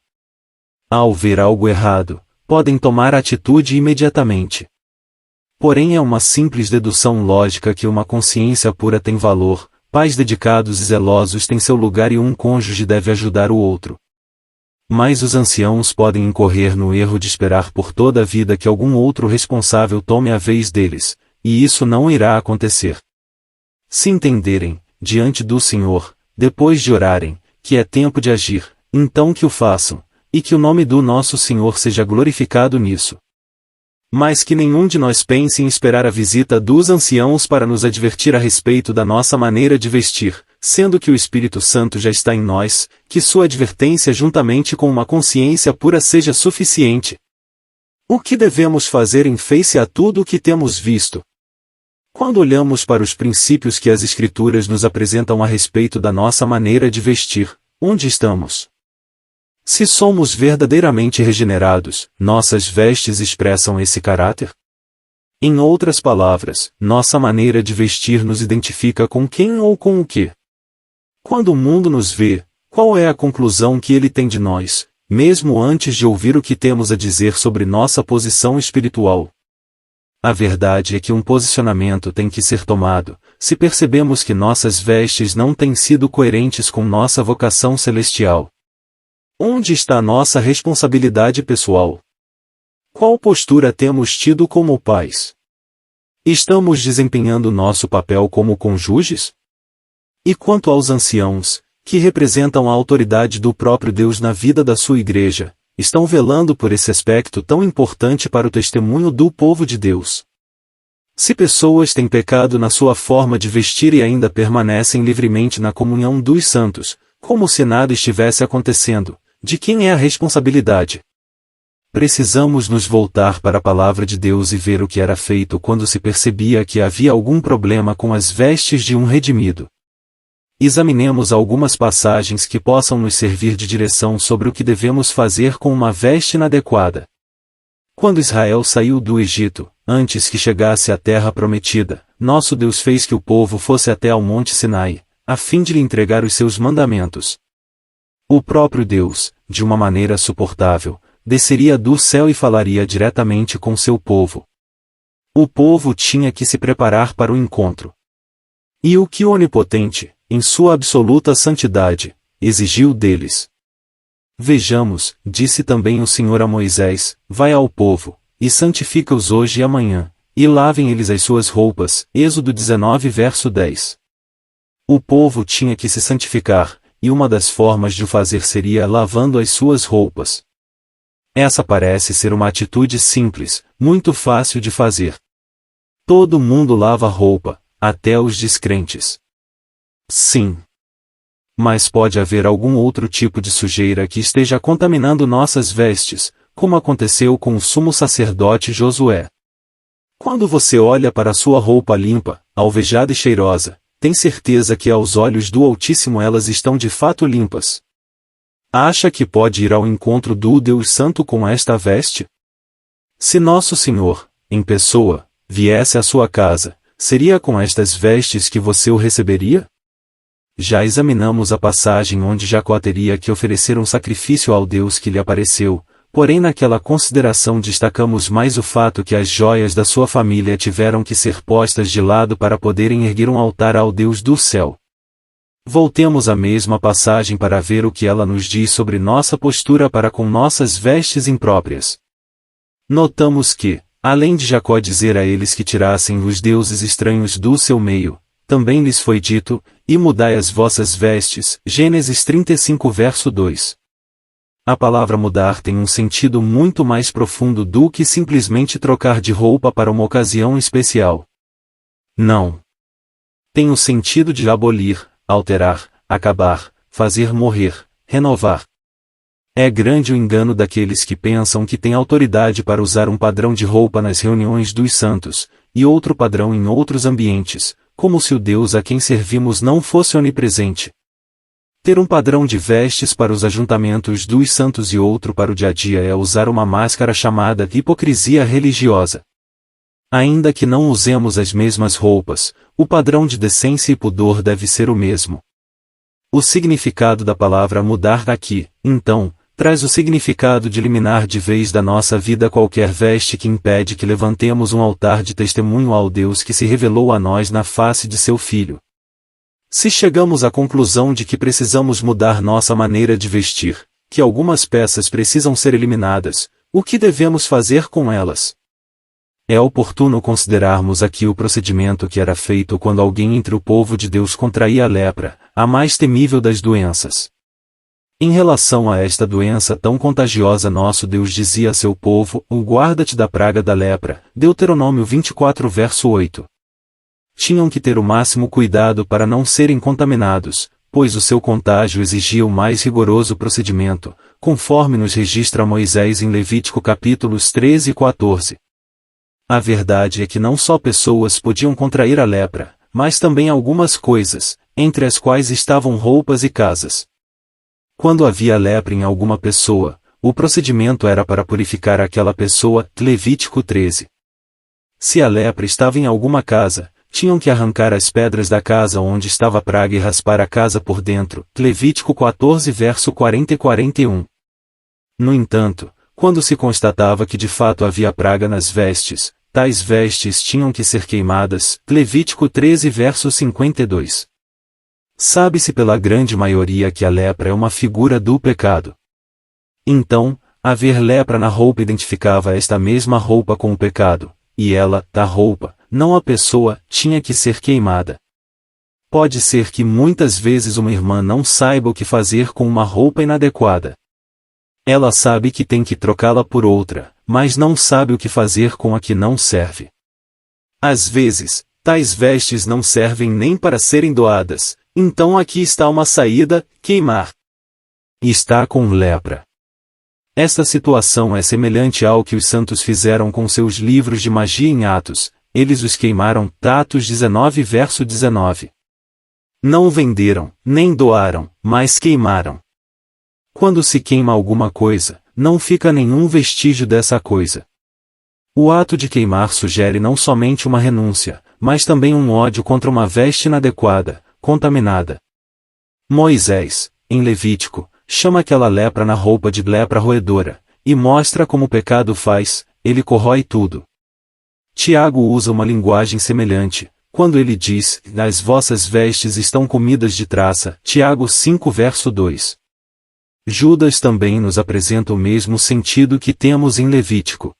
Ao ver algo errado, podem tomar atitude imediatamente. Porém é uma simples dedução lógica que uma consciência pura tem valor, pais dedicados e zelosos têm seu lugar e um cônjuge deve ajudar o outro. Mas os anciãos podem incorrer no erro de esperar por toda a vida que algum outro responsável tome a vez deles, e isso não irá acontecer. Se entenderem, diante do Senhor, depois de orarem, que é tempo de agir, então que o façam, e que o nome do nosso Senhor seja glorificado nisso. Mas que nenhum de nós pense em esperar a visita dos anciãos para nos advertir a respeito da nossa maneira de vestir, sendo que o Espírito Santo já está em nós, que sua advertência juntamente com uma consciência pura seja suficiente. O que devemos fazer em face a tudo o que temos visto? Quando olhamos para os princípios que as Escrituras nos apresentam a respeito da nossa maneira de vestir, onde estamos? Se somos verdadeiramente regenerados, nossas vestes expressam esse caráter? Em outras palavras, nossa maneira de vestir nos identifica com quem ou com o que? Quando o mundo nos vê, qual é a conclusão que ele tem de nós, mesmo antes de ouvir o que temos a dizer sobre nossa posição espiritual? A verdade é que um posicionamento tem que ser tomado, se percebemos que nossas vestes não têm sido coerentes com nossa vocação celestial. Onde está nossa responsabilidade pessoal? Qual postura temos tido como pais? Estamos desempenhando nosso papel como cônjuges? E quanto aos anciãos, que representam a autoridade do próprio Deus na vida da sua igreja, estão velando por esse aspecto tão importante para o testemunho do povo de Deus? Se pessoas têm pecado na sua forma de vestir e ainda permanecem livremente na comunhão dos santos, como se nada estivesse acontecendo, de quem é a responsabilidade? precisamos nos voltar para a palavra de Deus e ver o que era feito quando se percebia que havia algum problema com as vestes de um redimido. Examinemos algumas passagens que possam nos servir de direção sobre o que devemos fazer com uma veste inadequada. Quando Israel saiu do Egito, antes que chegasse à terra prometida, nosso Deus fez que o povo fosse até ao monte Sinai, a fim de lhe entregar os seus mandamentos. O próprio Deus, de uma maneira suportável, desceria do céu e falaria diretamente com seu povo. O povo tinha que se preparar para o encontro. E o que o Onipotente, em sua absoluta santidade, exigiu deles? Vejamos, disse também o Senhor a Moisés, vai ao povo, e santifica-os hoje e amanhã, e lavem eles as suas roupas. Êxodo 19 verso 10. O povo tinha que se santificar, e uma das formas de o fazer seria lavando as suas roupas. Essa parece ser uma atitude simples, muito fácil de fazer. Todo mundo lava roupa, até os descrentes. Sim. Mas pode haver algum outro tipo de sujeira que esteja contaminando nossas vestes, como aconteceu com o sumo sacerdote Josué. Quando você olha para sua roupa limpa, alvejada e cheirosa, tem certeza que aos olhos do Altíssimo elas estão de fato limpas? Acha que pode ir ao encontro do Deus Santo com esta veste? Se Nosso Senhor, em pessoa, viesse à sua casa, seria com estas vestes que você o receberia? Já examinamos a passagem onde Jacó teria que oferecer um sacrifício ao Deus que lhe apareceu, porém naquela consideração destacamos mais o fato que as joias da sua família tiveram que ser postas de lado para poderem erguer um altar ao Deus do céu. Voltemos à mesma passagem para ver o que ela nos diz sobre nossa postura para com nossas vestes impróprias. Notamos que, além de Jacó dizer a eles que tirassem os deuses estranhos do seu meio, também lhes foi dito, e mudai as vossas vestes. Gênesis 35 verso 2. A palavra mudar tem um sentido muito mais profundo do que simplesmente trocar de roupa para uma ocasião especial. Não. Tem o sentido de abolir, alterar, acabar, fazer morrer, renovar. É grande o engano daqueles que pensam que têm autoridade para usar um padrão de roupa nas reuniões dos santos, e outro padrão em outros ambientes, como se o Deus a quem servimos não fosse onipresente. Ter um padrão de vestes para os ajuntamentos dos santos e outro para o dia a dia é usar uma máscara chamada de hipocrisia religiosa. Ainda que não usemos as mesmas roupas, o padrão de decência e pudor deve ser o mesmo. O significado da palavra mudar aqui, então, traz o significado de eliminar de vez da nossa vida qualquer veste que impede que levantemos um altar de testemunho ao Deus que se revelou a nós na face de seu Filho. Se chegamos à conclusão de que precisamos mudar nossa maneira de vestir, que algumas peças precisam ser eliminadas, o que devemos fazer com elas? É oportuno considerarmos aqui o procedimento que era feito quando alguém entre o povo de Deus contraía a lepra, a mais temível das doenças. Em relação a esta doença tão contagiosa, nosso Deus dizia a seu povo, guarda-te da praga da lepra, Deuteronômio 24 verso 8. Tinham que ter o máximo cuidado para não serem contaminados, pois o seu contágio exigia o mais rigoroso procedimento, conforme nos registra Moisés em Levítico capítulos 13 e 14. A verdade é que não só pessoas podiam contrair a lepra, mas também algumas coisas, entre as quais estavam roupas e casas. Quando havia lepra em alguma pessoa, o procedimento era para purificar aquela pessoa, Levítico 13. Se a lepra estava em alguma casa, tinham que arrancar as pedras da casa onde estava a praga e raspar a casa por dentro, Levítico 14 verso 40 e 41. No entanto, quando se constatava que de fato havia praga nas vestes, tais vestes tinham que ser queimadas, Levítico 13 verso 52. Sabe-se pela grande maioria que a lepra é uma figura do pecado. Então, haver lepra na roupa identificava esta mesma roupa com o pecado, e ela, da roupa, não a pessoa, tinha que ser queimada. Pode ser que muitas vezes uma irmã não saiba o que fazer com uma roupa inadequada. Ela sabe que tem que trocá-la por outra, mas não sabe o que fazer com a que não serve. Às vezes, tais vestes não servem nem para serem doadas, então aqui está uma saída: queimar. Está com lepra. Esta situação é semelhante ao que os santos fizeram com seus livros de magia em Atos, eles os queimaram. Atos 19 verso 19. Não venderam, nem doaram, mas queimaram. Quando se queima alguma coisa, não fica nenhum vestígio dessa coisa. O ato de queimar sugere não somente uma renúncia, mas também um ódio contra uma veste inadequada, contaminada. Moisés, em Levítico, chama aquela lepra na roupa de lepra roedora, e mostra como o pecado faz, ele corrói tudo. Tiago usa uma linguagem semelhante, quando ele diz, as vossas vestes estão comidas de traça, Tiago 5 verso 2. Judas também nos apresenta o mesmo sentido que temos em Levítico.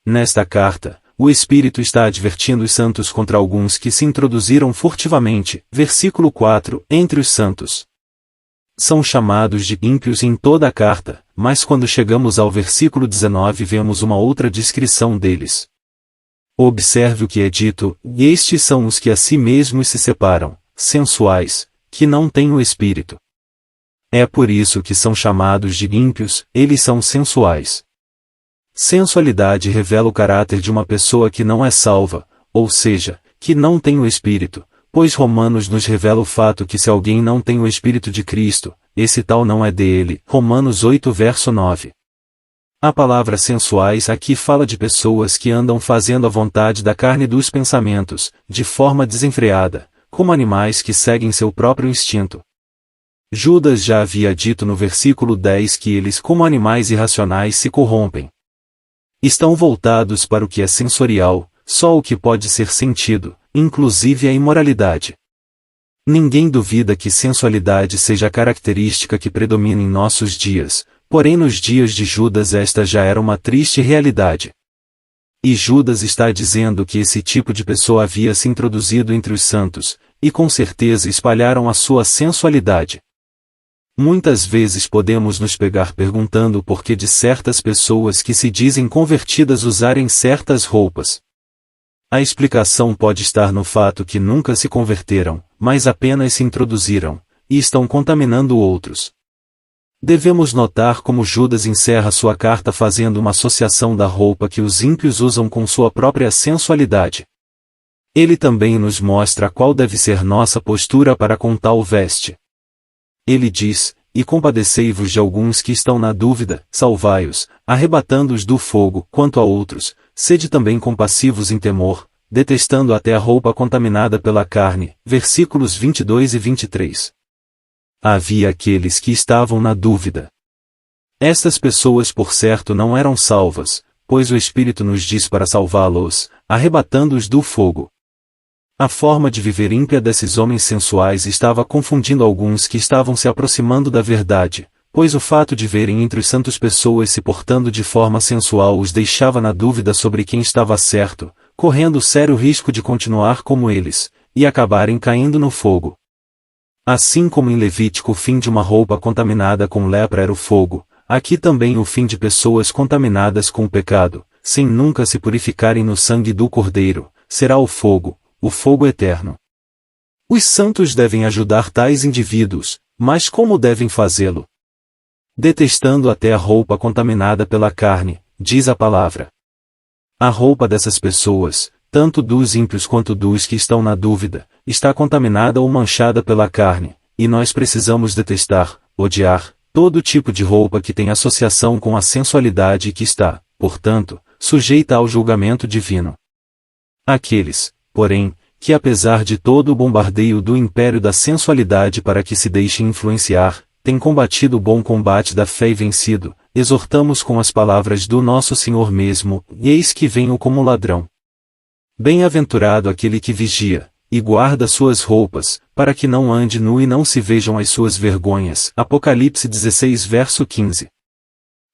Nesta carta, o Espírito está advertindo os santos contra alguns que se introduziram furtivamente, versículo 4, entre os santos. São chamados de ímpios em toda a carta, mas quando chegamos ao versículo 19 vemos uma outra descrição deles. Observe o que é dito, e estes são os que a si mesmos se separam, sensuais, que não têm o Espírito. É por isso que são chamados de ímpios, eles são sensuais. Sensualidade revela o caráter de uma pessoa que não é salva, ou seja, que não tem o Espírito, pois Romanos nos revela o fato que se alguém não tem o Espírito de Cristo, esse tal não é dele. Romanos 8 verso 9. A palavra sensuais aqui fala de pessoas que andam fazendo a vontade da carne e dos pensamentos, de forma desenfreada, como animais que seguem seu próprio instinto. Judas já havia dito no versículo 10 que eles como animais irracionais se corrompem. Estão voltados para o que é sensorial, só o que pode ser sentido, inclusive a imoralidade. Ninguém duvida que sensualidade seja a característica que predomina em nossos dias, porém nos dias de Judas esta já era uma triste realidade. E Judas está dizendo que esse tipo de pessoa havia se introduzido entre os santos, e com certeza espalharam a sua sensualidade. Muitas vezes podemos nos pegar perguntando por que de certas pessoas que se dizem convertidas usarem certas roupas. A explicação pode estar no fato que nunca se converteram, mas apenas se introduziram, e estão contaminando outros. Devemos notar como Judas encerra sua carta fazendo uma associação da roupa que os ímpios usam com sua própria sensualidade. Ele também nos mostra qual deve ser nossa postura para com tal veste. Ele diz, e compadecei-vos de alguns que estão na dúvida, salvai-os, arrebatando-os do fogo. Quanto a outros, sede também compassivos em temor, detestando até a roupa contaminada pela carne. Versículos 22 e 23. Havia aqueles que estavam na dúvida. Estas pessoas por certo não eram salvas, pois o Espírito nos diz para salvá-los, arrebatando-os do fogo. A forma de viver ímpia desses homens sensuais estava confundindo alguns que estavam se aproximando da verdade, pois o fato de verem entre os santos pessoas se portando de forma sensual os deixava na dúvida sobre quem estava certo, correndo sério risco de continuar como eles, e acabarem caindo no fogo. Assim como em Levítico o fim de uma roupa contaminada com lepra era o fogo, aqui também o fim de pessoas contaminadas com o pecado, sem nunca se purificarem no sangue do Cordeiro, será o fogo eterno. Os santos devem ajudar tais indivíduos, mas como devem fazê-lo? Detestando até a roupa contaminada pela carne, diz a palavra. A roupa dessas pessoas, tanto dos ímpios quanto dos que estão na dúvida, está contaminada ou manchada pela carne, e nós precisamos detestar, odiar, todo tipo de roupa que tem associação com a sensualidade e que está, portanto, sujeita ao julgamento divino. Aqueles, porém, que apesar de todo o bombardeio do império da sensualidade para que se deixem influenciar, têm combatido o bom combate da fé e vencido, exortamos com as palavras do nosso Senhor mesmo, e eis que venho como ladrão. Bem-aventurado aquele que vigia, e guarda suas roupas, para que não ande nu e não se vejam as suas vergonhas. Apocalipse 16 verso 15.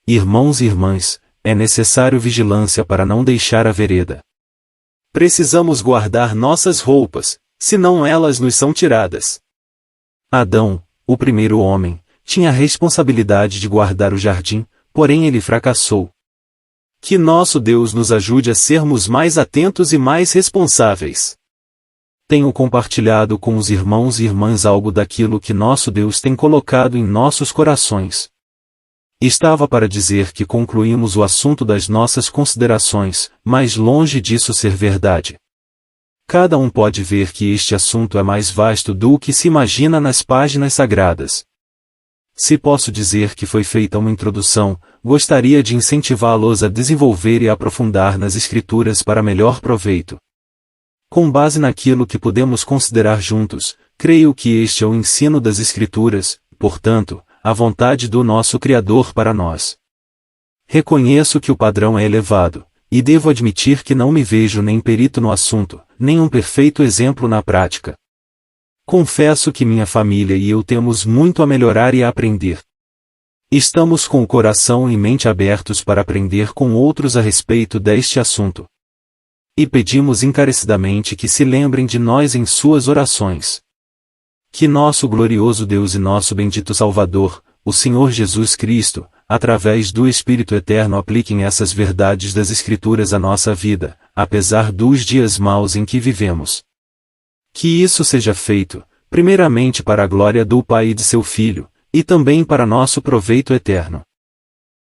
Irmãos e irmãs, é necessário vigilância para não deixar a vereda. Precisamos guardar nossas roupas, senão elas nos são tiradas. Adão, o primeiro homem, tinha a responsabilidade de guardar o jardim, porém ele fracassou. Que nosso Deus nos ajude a sermos mais atentos e mais responsáveis. Tenho compartilhado com os irmãos e irmãs algo daquilo que nosso Deus tem colocado em nossos corações. Estava para dizer que concluímos o assunto das nossas considerações, mas longe disso ser verdade. Cada um pode ver que este assunto é mais vasto do que se imagina nas páginas sagradas. Se posso dizer que foi feita uma introdução, gostaria de incentivá-los a desenvolver e aprofundar nas Escrituras para melhor proveito. Com base naquilo que podemos considerar juntos, creio que este é o ensino das Escrituras, portanto, a vontade do nosso Criador para nós. Reconheço que o padrão é elevado, e devo admitir que não me vejo nem perito no assunto, nem um perfeito exemplo na prática. Confesso que minha família e eu temos muito a melhorar e a aprender. Estamos com o coração e mente abertos para aprender com outros a respeito deste assunto. E pedimos encarecidamente que se lembrem de nós em suas orações. Que nosso glorioso Deus e nosso bendito Salvador, o Senhor Jesus Cristo, através do Espírito Eterno apliquem essas verdades das Escrituras à nossa vida, apesar dos dias maus em que vivemos. Que isso seja feito, primeiramente para a glória do Pai e de seu Filho, e também para nosso proveito eterno.